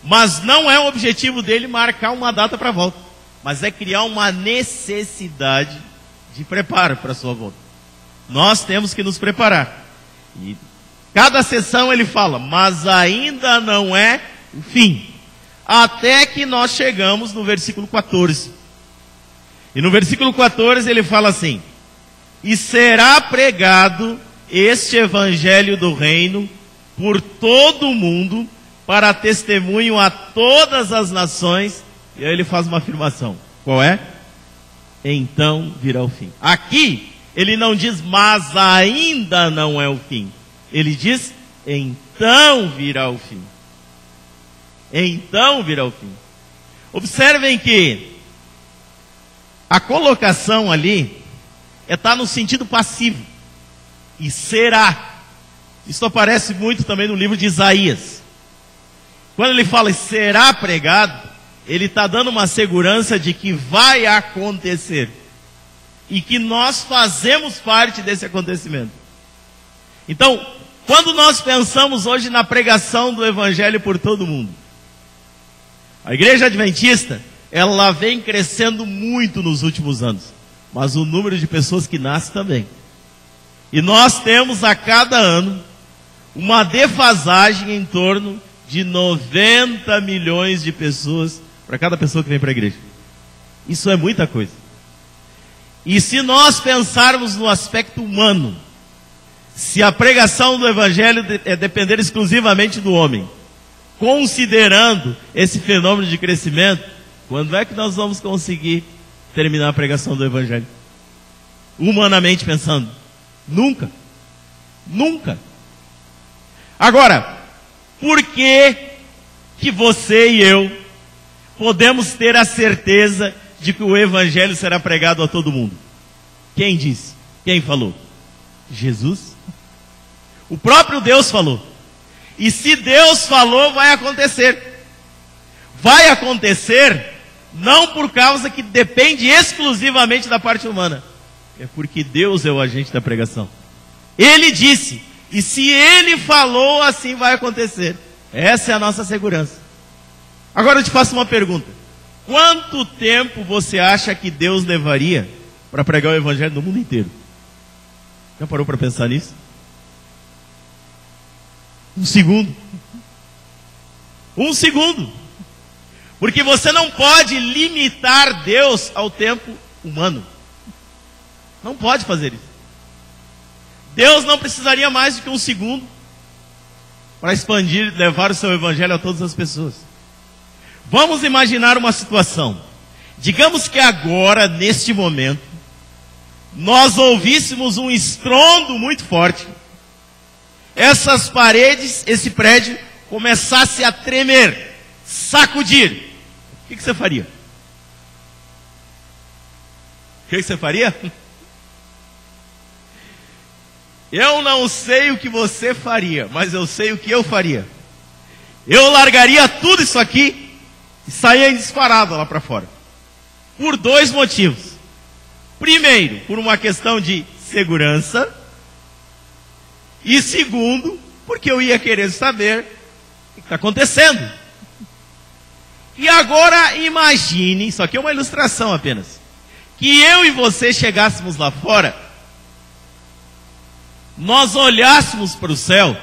S3: Mas não é o objetivo dele marcar uma data para a volta, mas é criar uma necessidade de preparo para a sua volta. Nós temos que nos preparar. E cada sessão ele fala, mas ainda não é o fim. Até que nós chegamos no versículo 14. E no versículo 14 ele fala assim: e será pregado este evangelho do reino por todo o mundo, para testemunho a todas as nações. E aí ele faz uma afirmação. Qual é? Então virá o fim. Aqui ele não diz, mas ainda não é o fim. Ele diz, então virá o fim. Então virá o fim. Observem que A colocação ali está no sentido passivo. E será. Isso aparece muito também no livro de Isaías. Quando ele fala será pregado, ele está dando uma segurança de que vai acontecer. E que nós fazemos parte desse acontecimento. Então, quando nós pensamos hoje na pregação do Evangelho por todo mundo, a Igreja Adventista, ela vem crescendo muito nos últimos anos. Mas o número de pessoas que nasce também. E nós temos a cada ano uma defasagem em torno de 90 milhões de pessoas para cada pessoa que vem para a igreja. Isso é muita coisa. E se nós pensarmos no aspecto humano, se a pregação do Evangelho é depender exclusivamente do homem, considerando esse fenômeno de crescimento, quando é que nós vamos conseguir terminar a pregação do Evangelho? Humanamente pensando. Nunca. Nunca. Agora, por que você e eu podemos ter a certeza de que o Evangelho será pregado a todo mundo? Quem disse? Quem falou? Jesus. O próprio Deus falou. E se Deus falou, vai acontecer. Vai acontecer não por causa que depende exclusivamente da parte humana. É porque Deus é o agente da pregação. Ele disse. E se Ele falou, assim vai acontecer. Essa é a nossa segurança. Agora eu te faço uma pergunta. Quanto tempo você acha que Deus levaria para pregar o Evangelho no mundo inteiro? Já parou para pensar nisso? Um segundo. Um segundo. Porque você não pode limitar Deus ao tempo humano. Não pode fazer isso. Deus não precisaria mais do que um segundo para expandir, levar o seu Evangelho a todas as pessoas. Vamos imaginar uma situação. Digamos que agora, neste momento, nós ouvíssemos um estrondo muito forte. Essas paredes, esse prédio, começasse a tremer, sacudir. O que você faria? O que você faria? Eu não sei o que você faria, mas eu sei o que eu faria. Eu largaria tudo isso aqui e saía disparado lá para fora. Por dois motivos. Primeiro, por uma questão de segurança. E segundo, porque eu ia querer saber o que está acontecendo. E agora imagine, isso aqui é uma ilustração apenas, que eu e você chegássemos lá fora, nós olhássemos para o céu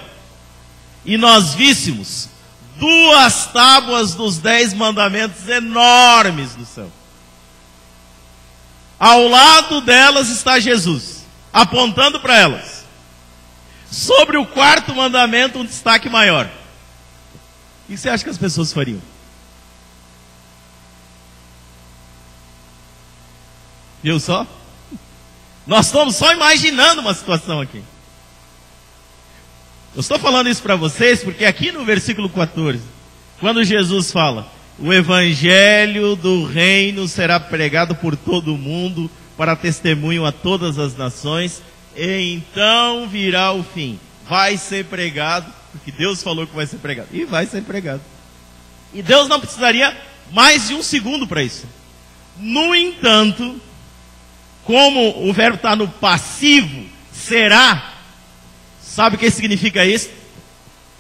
S3: e nós víssemos 2 tábuas dos 10 mandamentos enormes no céu. Ao lado delas está Jesus, apontando para elas. Sobre o 4º mandamento, um destaque maior. O que você acha que as pessoas fariam? Viu só? Nós estamos só imaginando uma situação aqui. Eu estou falando isso para vocês porque aqui no versículo 14, quando Jesus fala, o Evangelho do Reino será pregado por todo o mundo para testemunho a todas as nações, e então virá o fim. Vai ser pregado, porque Deus falou que vai ser pregado. E vai ser pregado. E Deus não precisaria mais de um segundo para isso. No entanto, como o verbo está no passivo, será, sabe o que significa isso?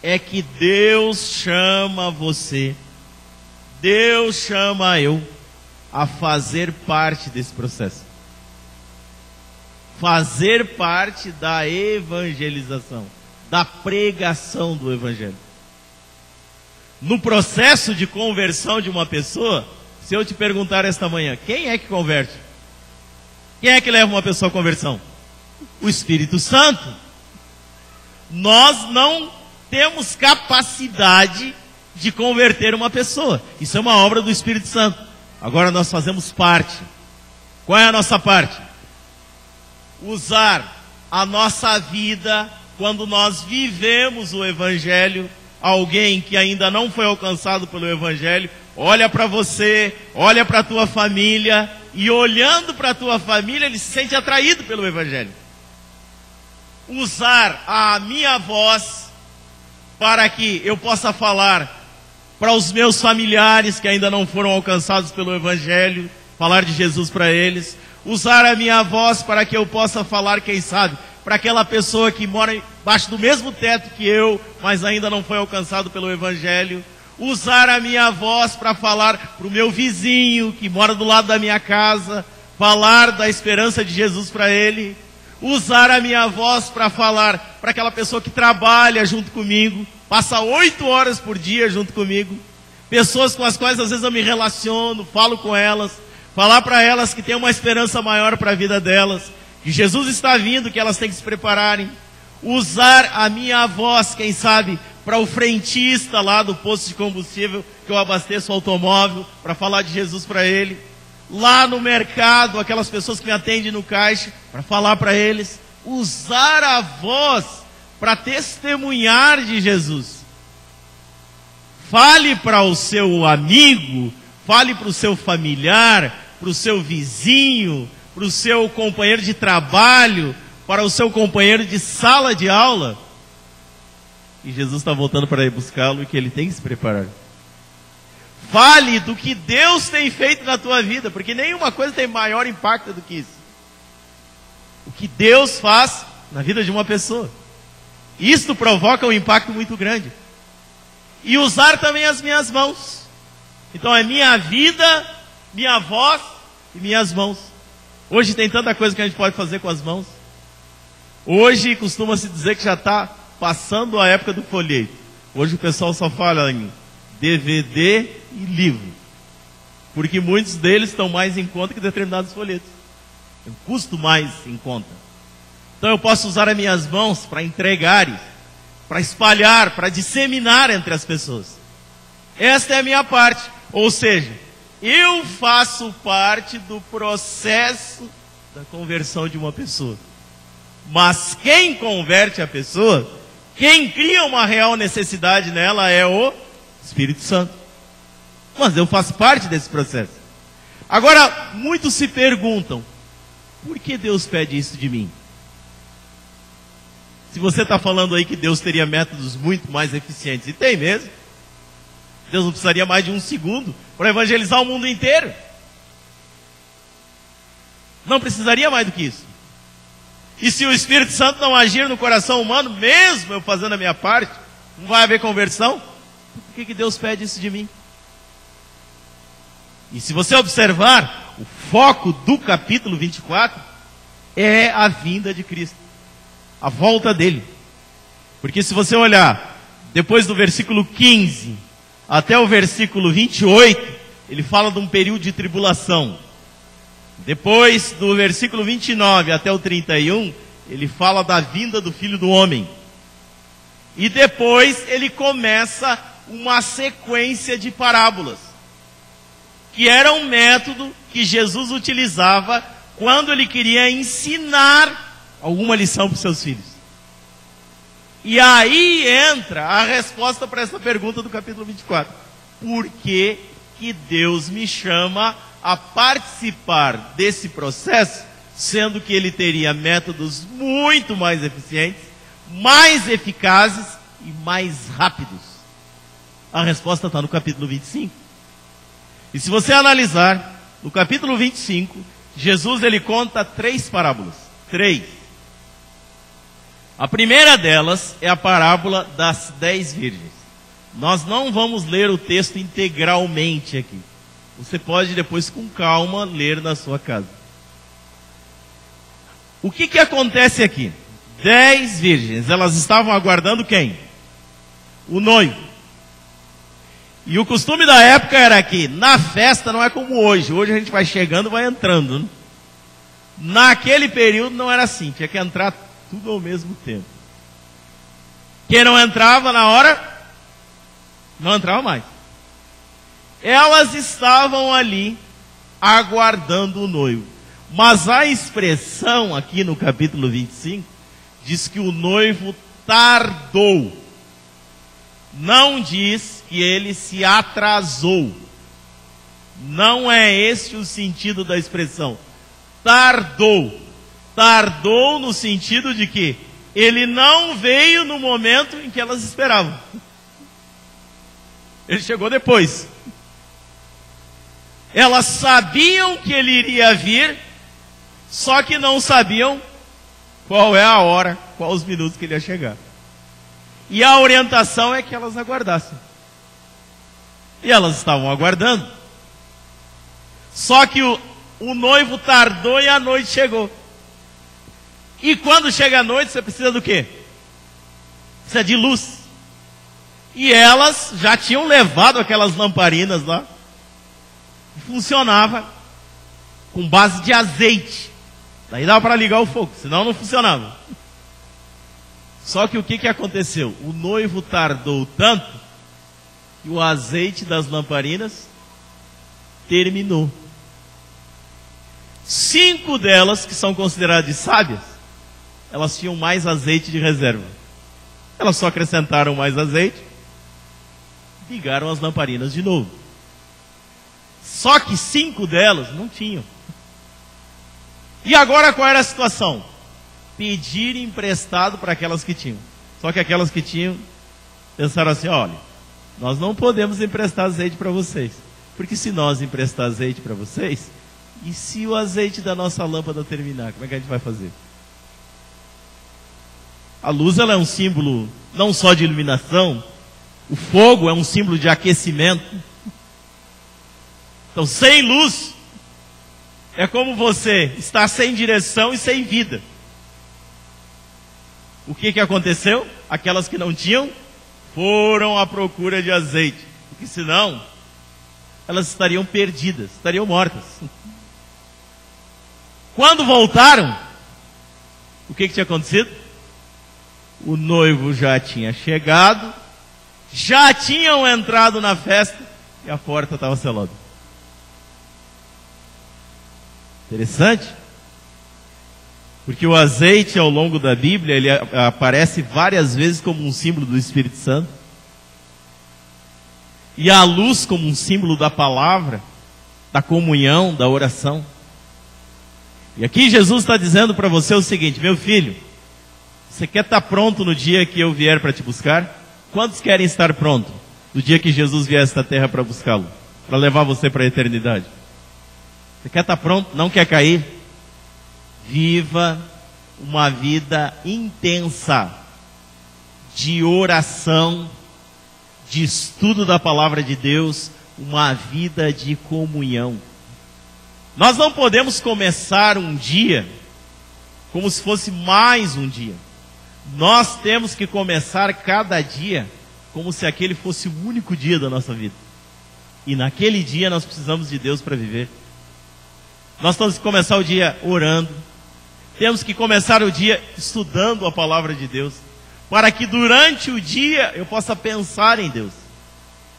S3: É que Deus chama você, Deus chama eu a fazer parte desse processo. Fazer parte da evangelização, da pregação do Evangelho. No processo de conversão de uma pessoa, se eu te perguntar esta manhã, quem é que converte? Quem é que leva uma pessoa à conversão? O Espírito Santo. Nós não temos capacidade de converter uma pessoa. Isso é uma obra do Espírito Santo. Agora nós fazemos parte. Qual é a nossa parte? Usar a nossa vida, quando nós vivemos o Evangelho, alguém que ainda não foi alcançado pelo Evangelho, olha para você, olha para a tua família e olhando para a tua família, ele se sente atraído pelo Evangelho. Usar a minha voz para que eu possa falar para os meus familiares que ainda não foram alcançados pelo Evangelho, falar de Jesus para eles. Usar a minha voz para que eu possa falar, quem sabe, para aquela pessoa que mora embaixo do mesmo teto que eu, mas ainda não foi alcançado pelo Evangelho. Usar a minha voz para falar para o meu vizinho que mora do lado da minha casa, falar da esperança de Jesus para ele. Usar a minha voz para falar para aquela pessoa que trabalha junto comigo, passa 8 horas por dia junto comigo, pessoas com as quais às vezes eu me relaciono, falo com elas, falar para elas que tem uma esperança maior para a vida delas, que Jesus está vindo, que elas têm que se prepararem. Usar a minha voz, quem sabe, para o frentista lá do posto de combustível que eu abasteço o automóvel, para falar de Jesus para ele. Lá no mercado, aquelas pessoas que me atendem no caixa, para falar para eles. Usar a voz para testemunhar de Jesus. Fale para o seu amigo, fale para o seu familiar, para o seu vizinho, para o seu companheiro de trabalho, para o seu companheiro de sala de aula. E Jesus está voltando para ir buscá-lo e que ele tem que se preparar. Fale do que Deus tem feito na tua vida, porque nenhuma coisa tem maior impacto do que isso. O que Deus faz na vida de uma pessoa. Isto provoca um impacto muito grande. E usar também as minhas mãos. Então é minha vida, minha voz e minhas mãos. Hoje tem tanta coisa que a gente pode fazer com as mãos. Hoje costuma-se dizer que já está passando a época do folheto. Hoje o pessoal só fala em DVD e livro, porque muitos deles estão mais em conta que determinados folhetos. Tem custo mais em conta. Então eu posso usar as minhas mãos para entregar, para espalhar, para disseminar entre as pessoas. Esta é a minha parte. Ou seja, eu faço parte do processo da conversão de uma pessoa. Mas quem converte a pessoa, quem cria uma real necessidade nela é o Espírito Santo. Mas eu faço parte desse processo. Agora, muitos se perguntam, por que Deus pede isso de mim? Se você está falando aí que Deus teria métodos muito mais eficientes, e tem mesmo. Deus não precisaria mais de 1 segundo para evangelizar o mundo inteiro. Não precisaria mais do que isso. E se o Espírito Santo não agir no coração humano, mesmo eu fazendo a minha parte, não vai haver conversão? Por que Deus pede isso de mim? E se você observar, o foco do capítulo 24 é a vinda de Cristo, a volta dele. Porque se você olhar, depois do versículo 15 até o versículo 28, ele fala de um período de tribulação. Depois do versículo 29 até o 31, ele fala da vinda do Filho do Homem. E depois ele começa uma sequência de parábolas, que era um método que Jesus utilizava quando ele queria ensinar alguma lição para os seus filhos. E aí entra a resposta para essa pergunta do capítulo 24. Por que que Deus me chama a participar desse processo, sendo que ele teria métodos muito mais eficientes, mais eficazes e mais rápidos? A resposta está no capítulo 25. E se você analisar, no capítulo 25, Jesus ele conta 3 parábolas. 3. A primeira delas é a parábola das 10 virgens. Nós não vamos ler o texto integralmente aqui. Você pode depois com calma ler na sua casa. O que acontece aqui? 10 virgens, elas estavam aguardando quem? O noivo. E o costume da época era que na festa não é como hoje. Hoje a gente vai chegando, vai entrando, né? Naquele período não era assim, tinha que entrar tudo ao mesmo tempo. Quem não entrava na hora, não entrava mais. Elas estavam ali aguardando o noivo. Mas a expressão aqui no capítulo 25 diz que o noivo tardou. Não diz que ele se atrasou. Não é este o sentido da expressão. Tardou. Tardou no sentido de que ele não veio no momento em que elas esperavam. Ele chegou depois. Elas sabiam que ele iria vir, só que não sabiam qual é a hora, quais os minutos que ele ia chegar. E a orientação é que elas aguardassem. E elas estavam aguardando. Só que o noivo tardou e a noite chegou. E quando chega a noite, você precisa do quê? Precisa de luz. E elas já tinham levado aquelas lamparinas lá. Funcionava com base de azeite. Daí dava para ligar o fogo, senão não funcionava. Só que o que aconteceu? O noivo tardou tanto que o azeite das lamparinas terminou. 5 delas, que são consideradas sábias, elas tinham mais azeite de reserva. Elas só acrescentaram mais azeite, ligaram as lamparinas de novo. Só que 5 delas não tinham. E agora qual era a situação? Pedir emprestado para aquelas que tinham. Só que aquelas que tinham pensaram assim: olha, nós não podemos emprestar azeite para vocês, porque se nós emprestar azeite para vocês, e se o azeite da nossa lâmpada terminar, como é que a gente vai fazer? A luz, ela é um símbolo não só de iluminação, o fogo é um símbolo de aquecimento. Então, sem luz, é como você estar sem direção e sem vida. O que aconteceu? Aquelas que não tinham, foram à procura de azeite. Porque senão, elas estariam perdidas, estariam mortas. Quando voltaram, o que tinha acontecido? O noivo já tinha chegado, já tinham entrado na festa e a porta estava selada. Interessante, porque o azeite ao longo da Bíblia, ele aparece várias vezes como um símbolo do Espírito Santo, e a luz como um símbolo da palavra, da comunhão, da oração. E aqui Jesus está dizendo para você o seguinte: meu filho, você quer estar pronto no dia que eu vier para te buscar? Quantos querem estar pronto no dia que Jesus vier a esta terra para buscá-lo, para levar você para a eternidade? Você quer estar pronto? Não quer cair? Viva uma vida intensa de oração, de estudo da palavra de Deus, uma vida de comunhão. Nós não podemos começar um dia como se fosse mais um dia. Nós temos que começar cada dia como se aquele fosse o único dia da nossa vida. E naquele dia nós precisamos de Deus para viver. Nós temos que começar o dia orando. Temos que começar o dia estudando a palavra de Deus, para que durante o dia eu possa pensar em Deus.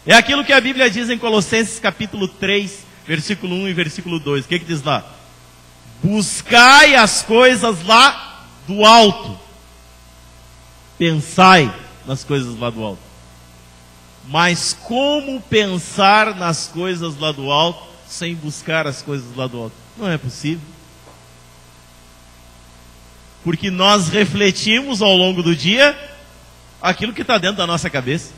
S3: É aquilo que a Bíblia diz em Colossenses capítulo 3, versículo 1 e versículo 2. O que diz lá? Buscai as coisas lá do alto. Pensai nas coisas lá do alto. Mas como pensar nas coisas lá do alto sem buscar as coisas lá do alto? Não é possível. Porque nós refletimos ao longo do dia aquilo que está dentro da nossa cabeça.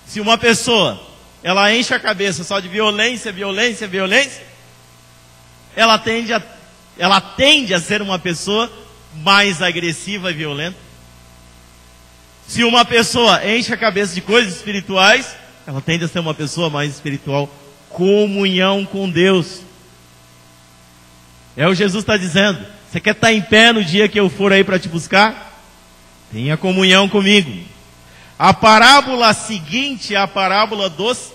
S3: Se uma pessoa, ela enche a cabeça só de violência, violência, violência, ela tende a ser uma pessoa mais agressiva e violenta. Se uma pessoa enche a cabeça de coisas espirituais, ela tende a ser uma pessoa mais espiritual. Comunhão com Deus. É o Jesus está dizendo: você quer estar em pé no dia que eu for aí para te buscar? Tenha comunhão comigo. A parábola seguinte é a parábola dos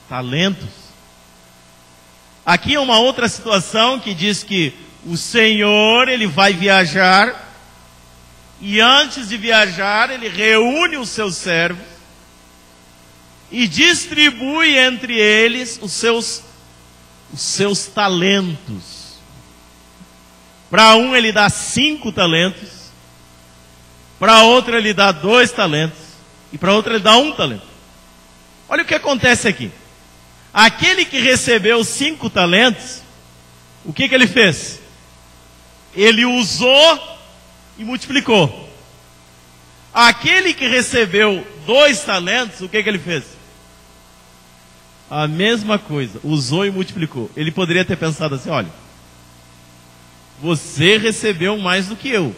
S3: talentos. Aqui é uma outra situação que diz que o Senhor, ele vai viajar, e antes de viajar, ele reúne os seus servos e distribui entre eles os seus talentos. Para um ele dá 5 talentos, para outro ele dá 2 talentos, e para outro ele dá 1 talento. Olha o que acontece aqui. Aquele que recebeu 5 talentos, o que ele fez? Ele usou e multiplicou. Aquele que recebeu 2 talentos, o que ele fez? A mesma coisa, usou e multiplicou. Ele poderia ter pensado assim, olha, você recebeu mais do que eu.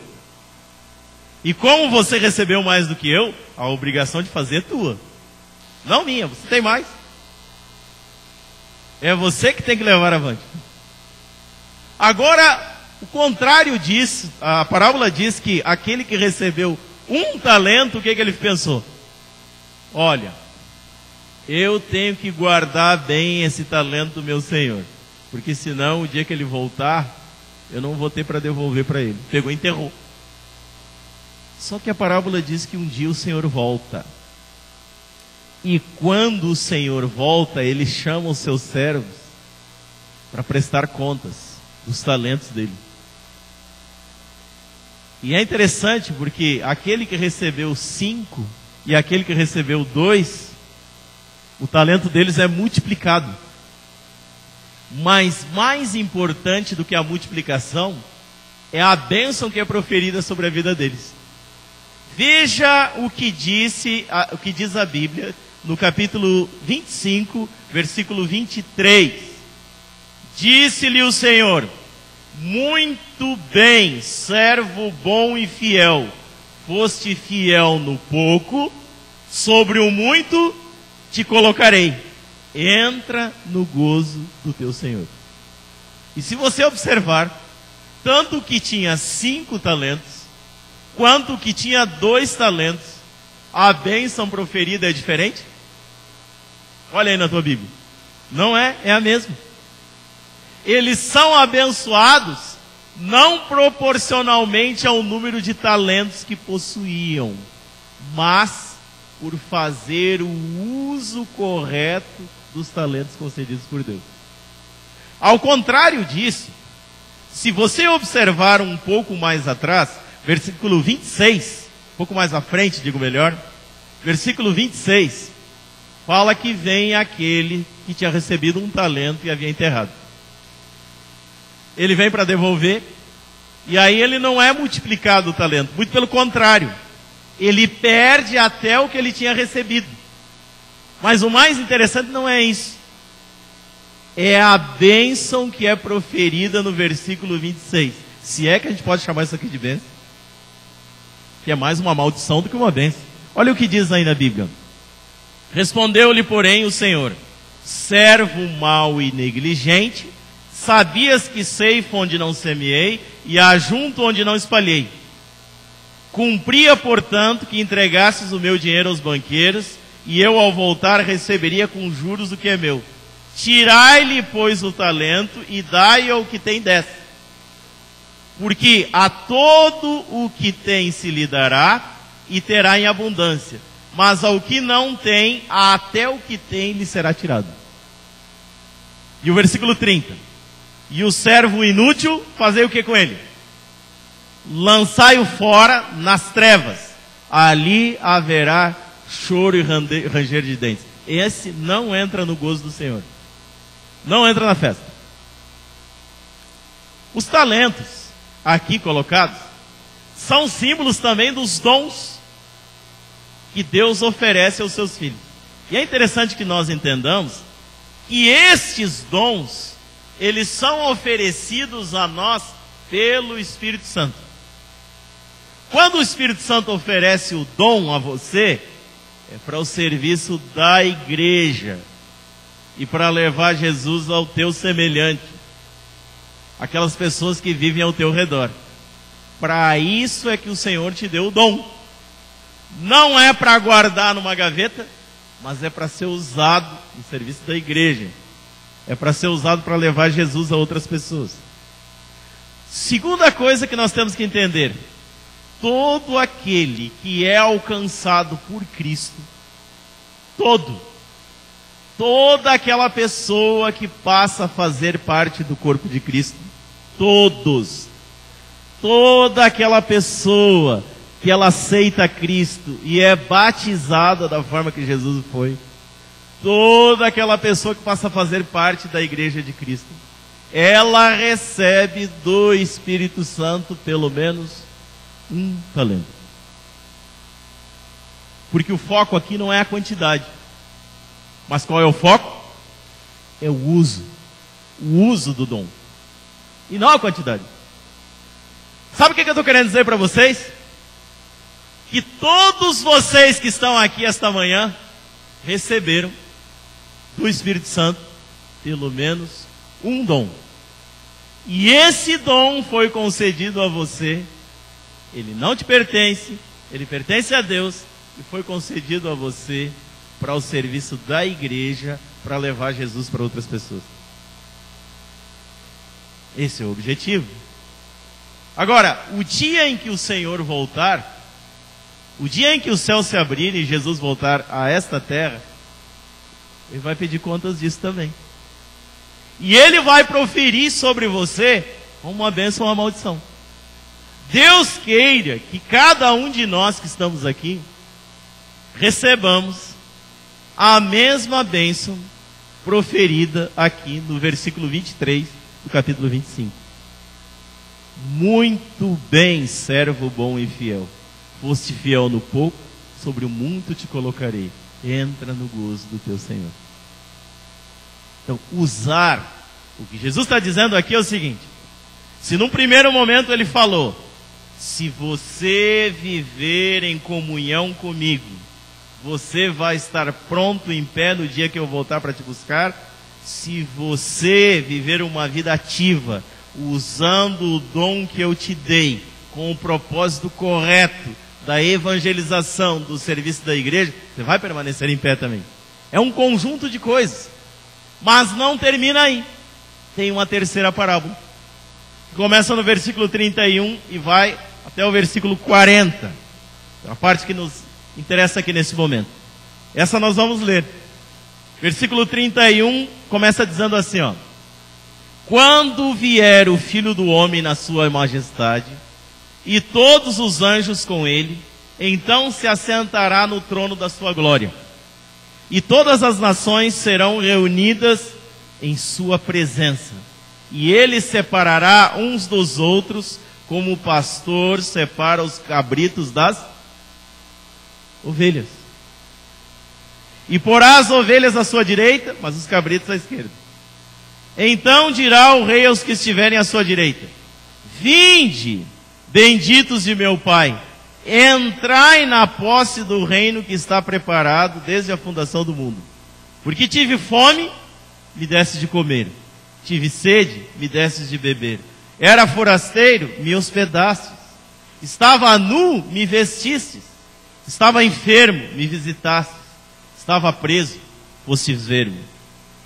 S3: E como você recebeu mais do que eu, a obrigação de fazer é tua. Não minha, você tem mais. É você que tem que levar avante. Agora, o contrário disso, a parábola diz que aquele que recebeu 1 talento, o que ele pensou? Olha, eu tenho que guardar bem esse talento do meu Senhor, porque senão o dia que ele voltar, eu não vou ter para devolver para ele. Pegou e enterrou. Só que a parábola diz que um dia o Senhor volta. E quando o Senhor volta, ele chama os seus servos para prestar contas dos talentos dele. E é interessante porque aquele que recebeu 5 e aquele que recebeu 2, o talento deles é multiplicado. Mas mais importante do que a multiplicação é a bênção que é proferida sobre a vida deles. Veja o que diz a Bíblia no capítulo 25, versículo 23. Disse-lhe o Senhor: muito bem, servo bom e fiel. Foste fiel no pouco, sobre o muito te colocarei. Entra no gozo do teu Senhor. E se você observar, tanto o que tinha 5 talentos, quanto o que tinha 2 talentos, a bênção proferida é diferente? Olha aí na tua Bíblia. Não é? É a mesma. Eles são abençoados não proporcionalmente ao número de talentos que possuíam, mas por fazer o uso correto dos talentos concedidos por Deus. Ao contrário disso, se você observar um pouco mais atrás, versículo 26, um pouco mais à frente, digo melhor, versículo 26, fala que vem aquele que tinha recebido 1 talento e havia enterrado. Ele vem para devolver, e aí ele não é multiplicado o talento, muito pelo contrário, ele perde até o que ele tinha recebido. Mas o mais interessante não é isso, é a bênção que é proferida no versículo 26. Se é que a gente pode chamar isso aqui de bênção, que é mais uma maldição do que uma bênção. Olha o que diz aí na Bíblia. Respondeu-lhe, porém, o Senhor: servo mau e negligente, sabias que ceifo onde não semeei e ajunto onde não espalhei. Cumpria, portanto, que entregasses o meu dinheiro aos banqueiros, e eu, ao voltar, receberia com juros o que é meu. Tirai-lhe, pois, o talento e dai ao que tem 10. Porque a todo o que tem se lhe dará, e terá em abundância. Mas ao que não tem, até o que tem lhe será tirado. E o versículo 30. E o servo inútil, fazei o que com ele? Lançai-o fora nas trevas. Ali haverá choro e ranger de dentes. Esse não entra no gozo do Senhor. Não entra na festa. Os talentos aqui colocados são símbolos também dos dons que Deus oferece aos seus filhos. E é interessante que nós entendamos que estes dons, eles são oferecidos a nós pelo Espírito Santo. Quando o Espírito Santo oferece o dom a você, é para o serviço da igreja e para levar Jesus ao teu semelhante, aquelas pessoas que vivem ao teu redor. Para isso é que o Senhor te deu o dom. Não é para guardar numa gaveta, mas é para ser usado no serviço da igreja. É para ser usado para levar Jesus a outras pessoas. Segunda coisa que nós temos que entender: todo aquele que é alcançado por Cristo, toda aquela pessoa que passa a fazer parte do corpo de Cristo, toda aquela pessoa que ela aceita Cristo e é batizada da forma que Jesus foi, toda aquela pessoa que passa a fazer parte da igreja de Cristo, ela recebe do Espírito Santo pelo menos um talento. Porque o foco aqui não é a quantidade. Mas qual é o foco? É o uso do dom. E não a quantidade. Sabe o que eu estou querendo dizer para vocês? Que todos vocês que estão aqui esta manhã receberam do Espírito Santo pelo menos um dom. E esse dom foi concedido a você. Ele não te pertence, ele pertence a Deus e foi concedido a você para o serviço da igreja, para levar Jesus para outras pessoas. Esse é o objetivo. Agora, o dia em que o Senhor voltar, o dia em que o céu se abrir e Jesus voltar a esta terra, Ele vai pedir contas disso também. E Ele vai proferir sobre você uma bênção ou uma maldição. Deus queira que cada um de nós que estamos aqui recebamos a mesma bênção proferida aqui no versículo 23 do capítulo 25. Muito bem, servo bom e fiel. Foste fiel no pouco, sobre o muito te colocarei. Entra no gozo do teu Senhor. Então, usar. O que Jesus está dizendo aqui é o seguinte: se num primeiro momento Ele falou, se você viver em comunhão comigo, você vai estar pronto em pé no dia que eu voltar para te buscar. Se você viver uma vida ativa, usando o dom que eu te dei, com o propósito correto da evangelização, do serviço da igreja, você vai permanecer em pé também. É um conjunto de coisas. Mas não termina aí. Tem uma terceira parábola. Começa no versículo 31 e vai até o versículo 40. A parte que nos interessa aqui nesse momento. Essa nós vamos ler. Versículo 31 começa dizendo assim, ó: quando vier o Filho do Homem na sua majestade, e todos os anjos com ele, então se assentará no trono da sua glória. E todas as nações serão reunidas em sua presença. E ele separará uns dos outros, como o pastor separa os cabritos das ovelhas. E porá as ovelhas à sua direita, mas os cabritos à esquerda. Então dirá o rei aos que estiverem à sua direita: vinde, benditos de meu Pai, entrai na posse do reino que está preparado desde a fundação do mundo. Porque tive fome, me destes de comer. Tive sede, me destes de beber. Era forasteiro, me hospedastes. Estava nu, me vestistes. Estava enfermo, me visitastes. Estava preso, fostes ver-me.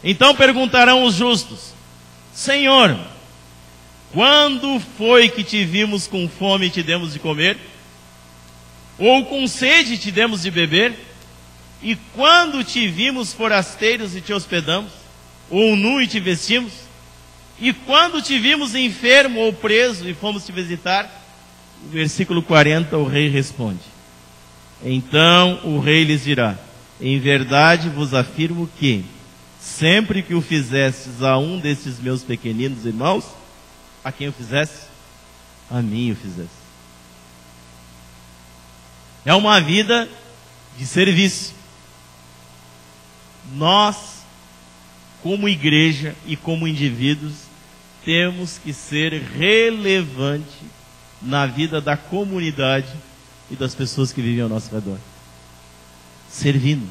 S3: Então perguntarão os justos: Senhor, quando foi que te vimos com fome e te demos de comer? Ou com sede e te demos de beber? E quando te vimos forasteiros e te hospedamos? Ou nu e te vestimos? E quando te vimos enfermo ou preso e fomos te visitar? No versículo 40 o rei responde: então o rei lhes dirá: em verdade vos afirmo que, sempre que o fizestes a um desses meus pequeninos irmãos, a quem o fizeste? A mim o fizeste. É uma vida de serviço. Nós, como igreja e como indivíduos, temos que ser relevante na vida da comunidade e das pessoas que vivem ao nosso redor. Servindo,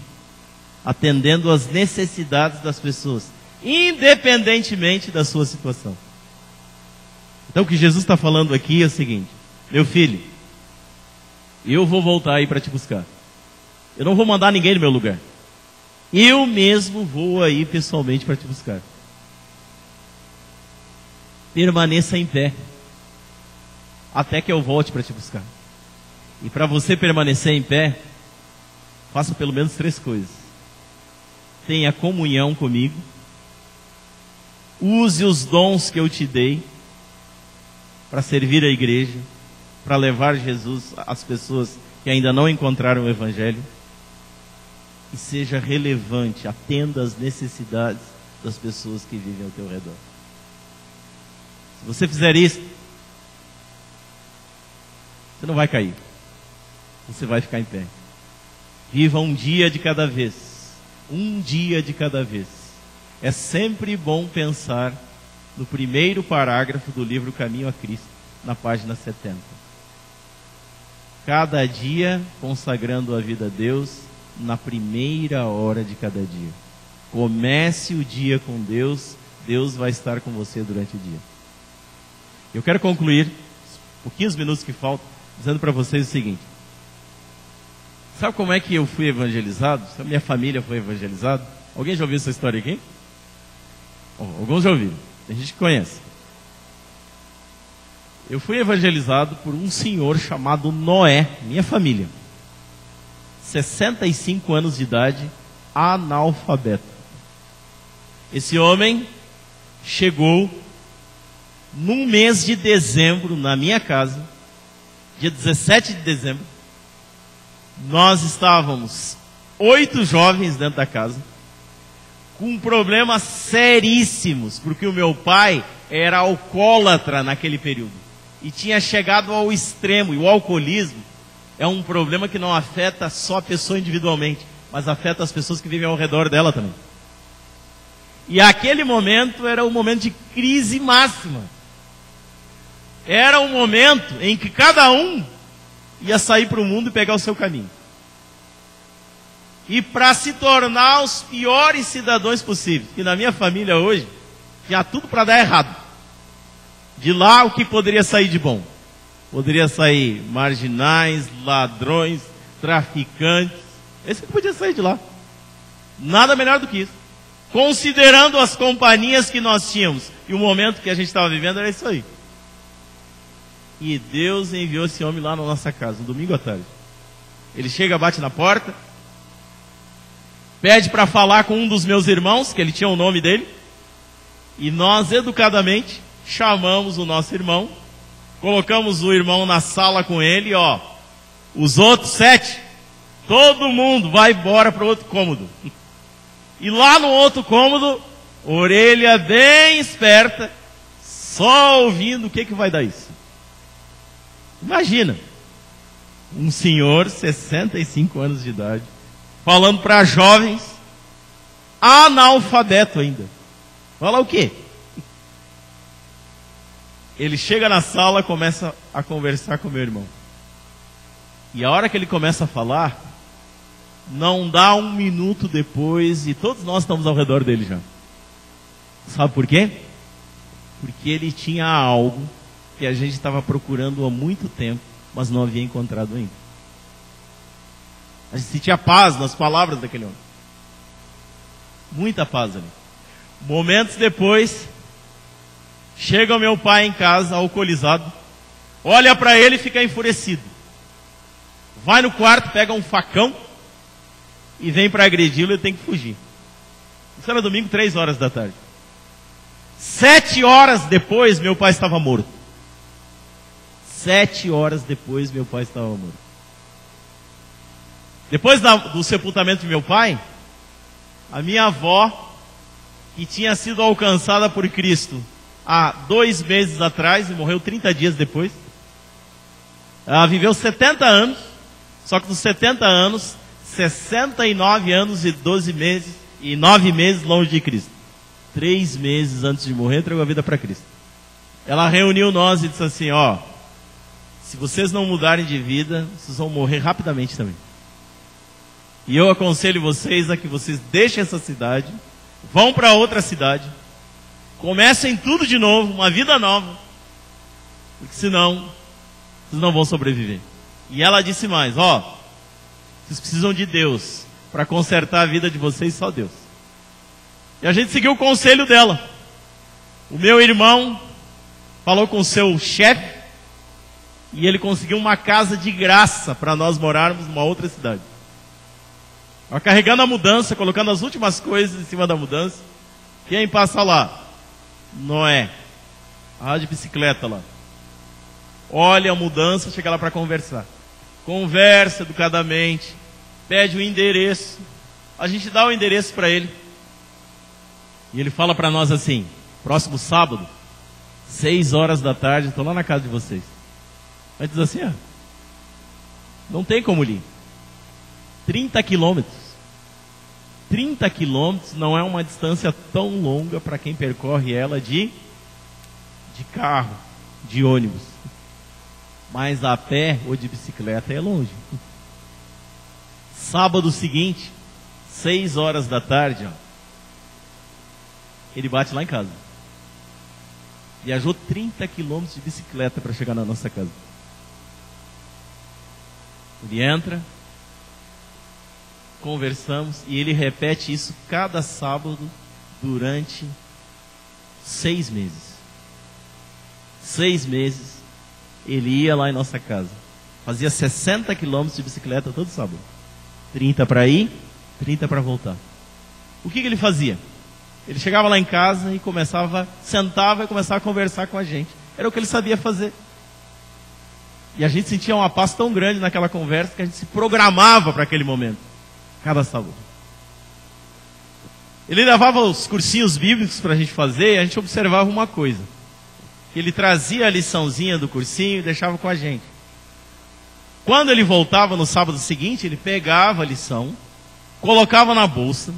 S3: atendendo às necessidades das pessoas, independentemente da sua situação. Então o que Jesus está falando aqui é o seguinte: meu filho, eu vou voltar aí para te buscar. Eu não vou mandar ninguém no meu lugar. Eu mesmo vou aí pessoalmente para te buscar. Permaneça em pé até que eu volte para te buscar. E para você permanecer em pé, faça pelo menos 3 coisas. Tenha comunhão comigo. Use os dons que eu te dei para servir a igreja, para levar Jesus às pessoas que ainda não encontraram o Evangelho. e seja relevante, atenda às necessidades das pessoas que vivem ao teu redor. Se você fizer isso, você não vai cair. Você vai ficar em pé. Viva um dia de cada vez. Um dia de cada vez. É sempre bom pensar no primeiro parágrafo do livro Caminho a Cristo, na página 70. Cada dia consagrando a vida a Deus na primeira hora de cada dia. Comece o dia com Deus, Deus vai estar com você durante o dia. Eu quero concluir, pouquinhos minutos que faltam, dizendo para vocês o seguinte. Sabe como é que eu fui evangelizado? Sabe, minha família foi evangelizada? Alguém já ouviu essa história aqui? Alguns já ouviram. Tem gente que conhece. Eu fui evangelizado por um senhor chamado Noé, minha família. 65 anos de idade, analfabeto. Esse homem chegou num mês de dezembro na minha casa, dia 17 de dezembro. Nós estávamos 8 jovens dentro da casa, com problemas seríssimos, porque o meu pai era alcoólatra naquele período, e tinha chegado ao extremo, e o alcoolismo é um problema que não afeta só a pessoa individualmente, mas afeta as pessoas que vivem ao redor dela também. E aquele momento era um momento de crise máxima. Era um momento em que cada um ia sair para o mundo e pegar o seu caminho. E para se tornar os piores cidadãos possíveis. Que na minha família hoje, tinha tudo para dar errado. De lá o que poderia sair de bom? Poderia sair marginais, ladrões, traficantes. Esse que podia sair de lá. Nada melhor do que isso. Considerando as companhias que nós tínhamos. E o momento que a gente estava vivendo era isso aí. E Deus enviou esse homem lá na nossa casa, no domingo à tarde. Ele chega, bate na porta, pede para falar com um dos meus irmãos, que ele tinha o nome dele, e nós educadamente chamamos o nosso irmão, colocamos o irmão na sala com ele, ó, os outros 7, todo mundo vai embora para o outro cômodo. E lá no outro cômodo, orelha bem esperta, só ouvindo o que vai dar isso. Imagina, um senhor, 65 anos de idade, falando para jovens, analfabeto ainda. Fala o quê? Ele chega na sala, começa a conversar com meu irmão. E a hora que ele começa a falar, não dá um minuto depois, e todos nós estamos ao redor dele já. Sabe por quê? Porque ele tinha algo que a gente estava procurando há muito tempo, mas não havia encontrado ainda. A gente sentia paz nas palavras daquele homem. Muita paz ali. Momentos depois, chega o meu pai em casa, alcoolizado, olha para ele e fica enfurecido. Vai no quarto, pega um facão e vem para agredi-lo e tem que fugir. Isso era domingo, 3 horas da tarde. 7 horas depois, meu pai estava morto. 7 horas depois, meu pai estava morto. Depois do sepultamento de meu pai, a minha avó, que tinha sido alcançada por Cristo há 2 meses atrás e morreu 30 dias depois, ela viveu 70 anos, só que dos 70 anos, 69 anos e 12 meses e 9 meses longe de Cristo. 3 meses antes de morrer, entregou a vida para Cristo. Ela reuniu nós e disse assim, ó, se vocês não mudarem de vida, vocês vão morrer rapidamente também. E eu aconselho vocês a que vocês deixem essa cidade, vão para outra cidade, comecem tudo de novo, uma vida nova, porque senão vocês não vão sobreviver. E ela disse mais, ó, vocês precisam de Deus para consertar a vida de vocês, só Deus. E a gente seguiu o conselho dela. O meu irmão falou com o seu chefe e ele conseguiu uma casa de graça para nós morarmos numa outra cidade. Carregando a mudança, colocando as últimas coisas em cima da mudança. Quem passa lá? Noé. A de bicicleta lá. Olha a mudança, chega lá para conversar. Conversa educadamente, pede o endereço. A gente dá o endereço para ele. E ele fala para nós assim: próximo sábado, 6 horas da tarde, estou lá na casa de vocês. A gente diz assim: não tem como ir. 30 quilômetros. 30 quilômetros não é uma distância tão longa para quem percorre ela de carro, de ônibus. Mas a pé ou de bicicleta é longe. Sábado seguinte, 6 horas da tarde, ele bate lá em casa. Viajou 30 quilômetros de bicicleta para chegar na nossa casa. Ele entra, conversamos e ele repete isso cada sábado durante 6 meses. 6 meses ele ia lá em nossa casa. Fazia 60 quilômetros de bicicleta todo sábado. 30 para ir, 30 para voltar. O que ele fazia? Ele chegava lá em casa e sentava e começava a conversar com a gente. Era o que ele sabia fazer. E a gente sentia uma paz tão grande naquela conversa que a gente se programava para aquele momento. Cada sábado. Ele levava os cursinhos bíblicos para a gente fazer e a gente observava uma coisa. Ele trazia a liçãozinha do cursinho e deixava com a gente. Quando ele voltava no sábado seguinte, ele pegava a lição, colocava na bolsa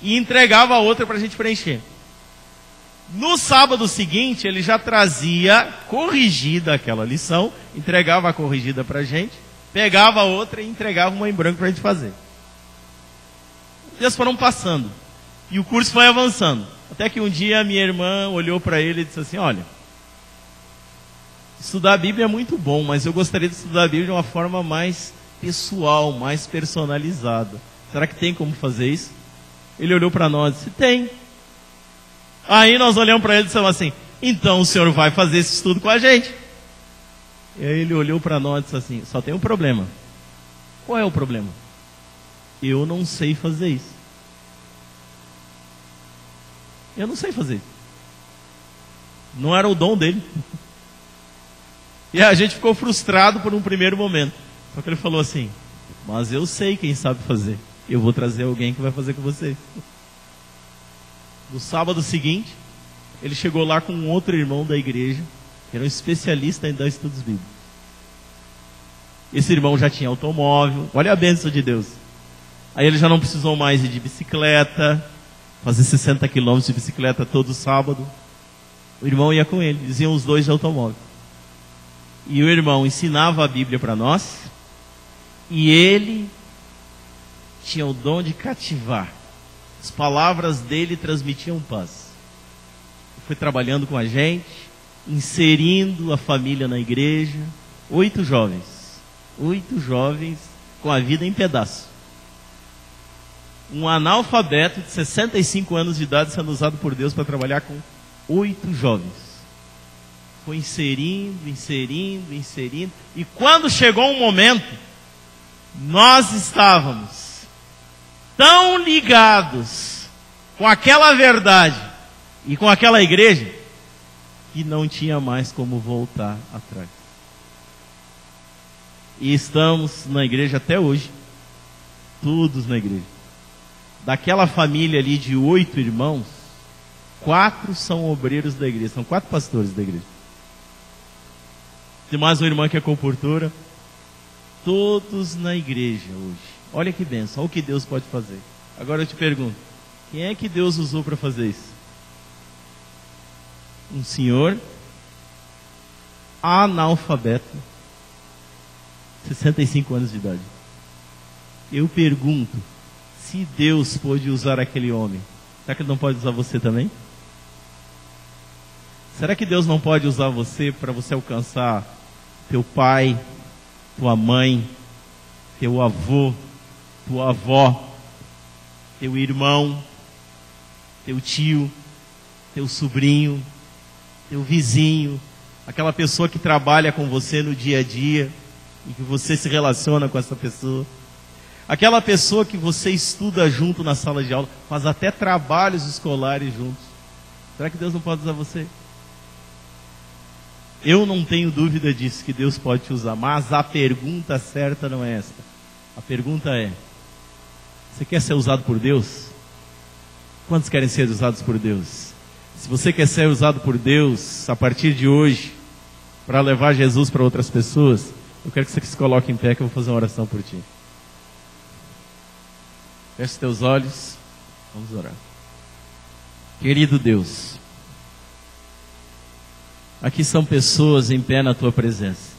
S3: e entregava a outra para a gente preencher. No sábado seguinte, ele já trazia corrigida aquela lição, entregava a corrigida para a gente, pegava a outra e entregava uma em branco para a gente fazer. Os dias foram passando e o curso foi avançando. Até que um dia a minha irmã olhou para ele e disse assim: olha, estudar a Bíblia é muito bom, mas eu gostaria de estudar a Bíblia de uma forma mais pessoal, mais personalizada. Será que tem como fazer isso? Ele olhou para nós e disse: tem. Aí nós olhamos para ele e dissemos assim: então o senhor vai fazer esse estudo com a gente. E aí ele olhou para nós e disse assim: só tem um problema. Qual é o problema? Eu não sei fazer isso. Eu não sei fazer isso. Não era o dom dele. E a gente ficou frustrado por um primeiro momento. Só que ele falou assim: mas eu sei quem sabe fazer. Eu vou trazer alguém que vai fazer com vocês. No sábado seguinte, ele chegou lá com um outro irmão da igreja, que era um especialista em dar estudos bíblicos. Esse irmão já tinha automóvel. Olha a bênção de Deus. Aí ele já não precisou mais ir de bicicleta, fazer 60 quilômetros de bicicleta todo sábado. O irmão ia com ele, diziam os dois de automóvel. E o irmão ensinava a Bíblia para nós, e ele tinha o dom de cativar. As palavras dele transmitiam paz. Ele foi trabalhando com a gente, inserindo a família na igreja. 8 jovens com a vida em pedaço. Um analfabeto de 65 anos de idade sendo usado por Deus para trabalhar com 8 jovens. Foi inserindo. E quando chegou um momento, nós estávamos tão ligados com aquela verdade e com aquela igreja que não tinha mais como voltar atrás. E estamos na igreja até hoje. Todos na igreja. Daquela família ali de 8 irmãos, 4 são obreiros da igreja. São 4 pastores da igreja. Tem mais uma irmã que é comportora. Todos na igreja hoje. Olha que bênção, olha o que Deus pode fazer. Agora eu te pergunto, quem é que Deus usou para fazer isso? Um senhor analfabeto, 65 anos de idade. Eu pergunto, se Deus pôde usar aquele homem, será que Ele não pode usar você também? Será que Deus não pode usar você para você alcançar teu pai, tua mãe, teu avô, tua avó, teu irmão, teu tio, teu sobrinho, teu vizinho, aquela pessoa que trabalha com você no dia a dia e que você se relaciona com essa pessoa, aquela pessoa que você estuda junto na sala de aula, faz até trabalhos escolares juntos. Será que Deus não pode usar você? Eu não tenho dúvida disso, que Deus pode te usar, mas a pergunta certa não é esta. A pergunta é: Você quer ser usado por Deus? Quantos querem ser usados por Deus? Se você quer ser usado por Deus a partir de hoje, para levar Jesus para outras pessoas, eu quero que você se coloque em pé, que eu vou fazer uma oração por ti. Feche teus olhos, vamos orar. Querido Deus, aqui são pessoas em pé na tua presença,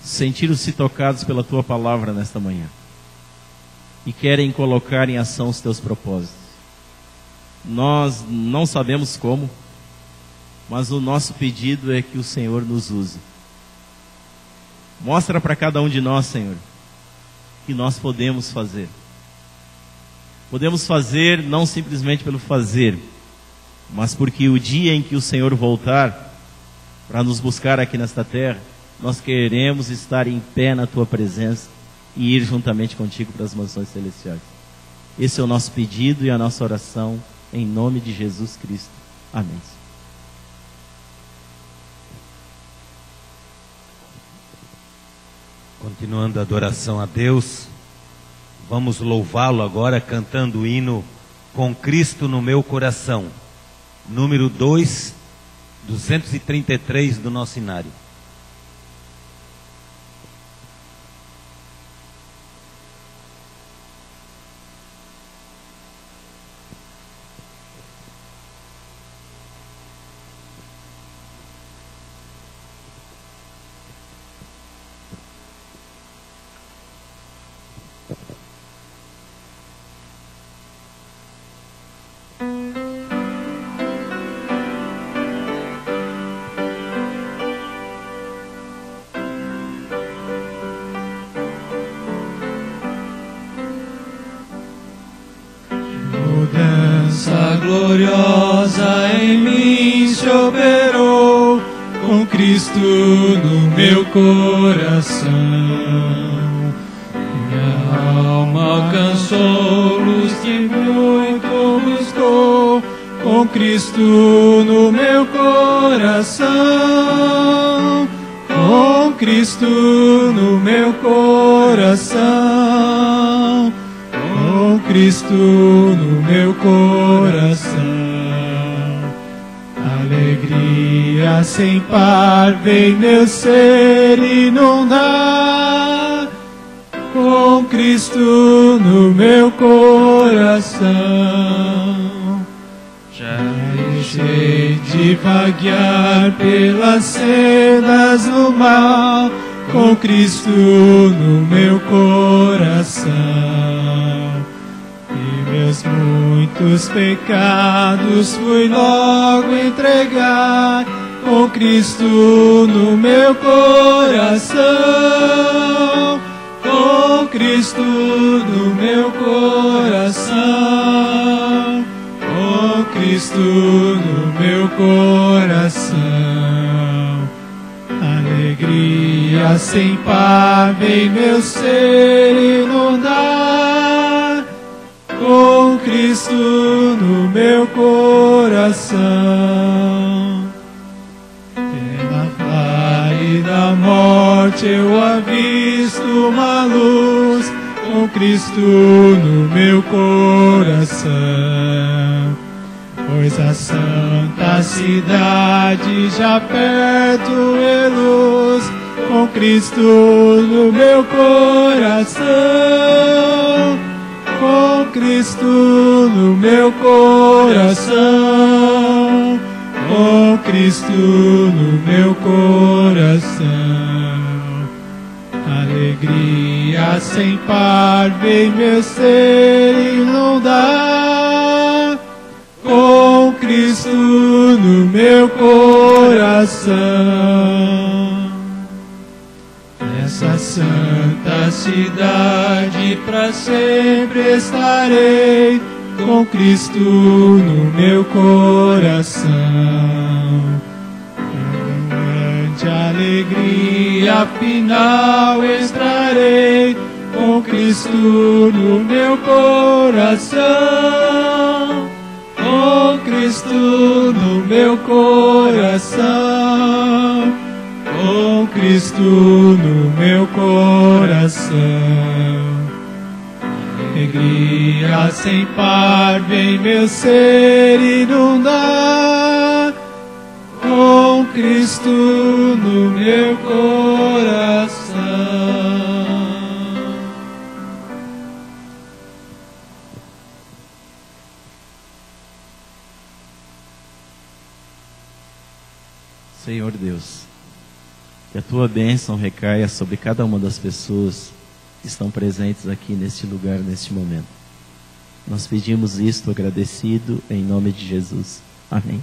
S3: sentiram-se tocados pela tua palavra nesta manhã e querem colocar em ação os teus propósitos. Nós não sabemos como, mas o nosso pedido é que o Senhor nos use. Mostra para cada um de nós, Senhor, que nós podemos fazer. Podemos fazer não simplesmente pelo fazer, mas porque o dia em que o Senhor voltar para nos buscar aqui nesta terra, nós queremos estar em pé na tua presença e ir juntamente contigo para as mansões celestiais. Esse é o nosso pedido e a nossa oração, em nome de Jesus Cristo. Amém.
S13: Continuando a adoração a Deus, vamos louvá-lo agora cantando o hino Com Cristo no Meu Coração, número 233 do nosso inário.
S2: Mudança gloriosa em mim se operou, com Cristo no meu coração. Minha alma alcançou luz que muito buscou, com Cristo no meu coração. Com Cristo no meu coração. Com Cristo no meu coração. Alegria sem par vem meu ser inundar. Com Cristo no meu coração. Já deixei de vaguear pelas sendas do mal. Com Cristo no meu coração. Meus muitos pecados fui logo entregar, com Cristo no meu coração. Com Cristo no meu coração. Com Cristo no meu coração. Alegria sem par vem meu ser inundar, com Cristo no meu coração. Pela vale da morte eu avisto uma luz, com Cristo no meu coração. Pois a santa cidade já perto é luz, com Cristo no meu coração. Com Cristo no meu coração. Com Cristo no meu coração. Alegria sem par vem meu ser inundar, com Cristo no meu coração. Nessa santa cidade pra sempre estarei, com Cristo no meu coração. Com grande alegria final estarei, com Cristo no meu coração. Com Cristo no meu coração. Com Cristo no meu coração. Alegria sem par vem meu ser inundar, com Cristo no meu coração.
S3: Senhor Deus, que a Tua bênção recaia sobre cada uma das pessoas que estão presentes aqui neste lugar, neste momento. Nós pedimos isto agradecido em nome de Jesus. Amém.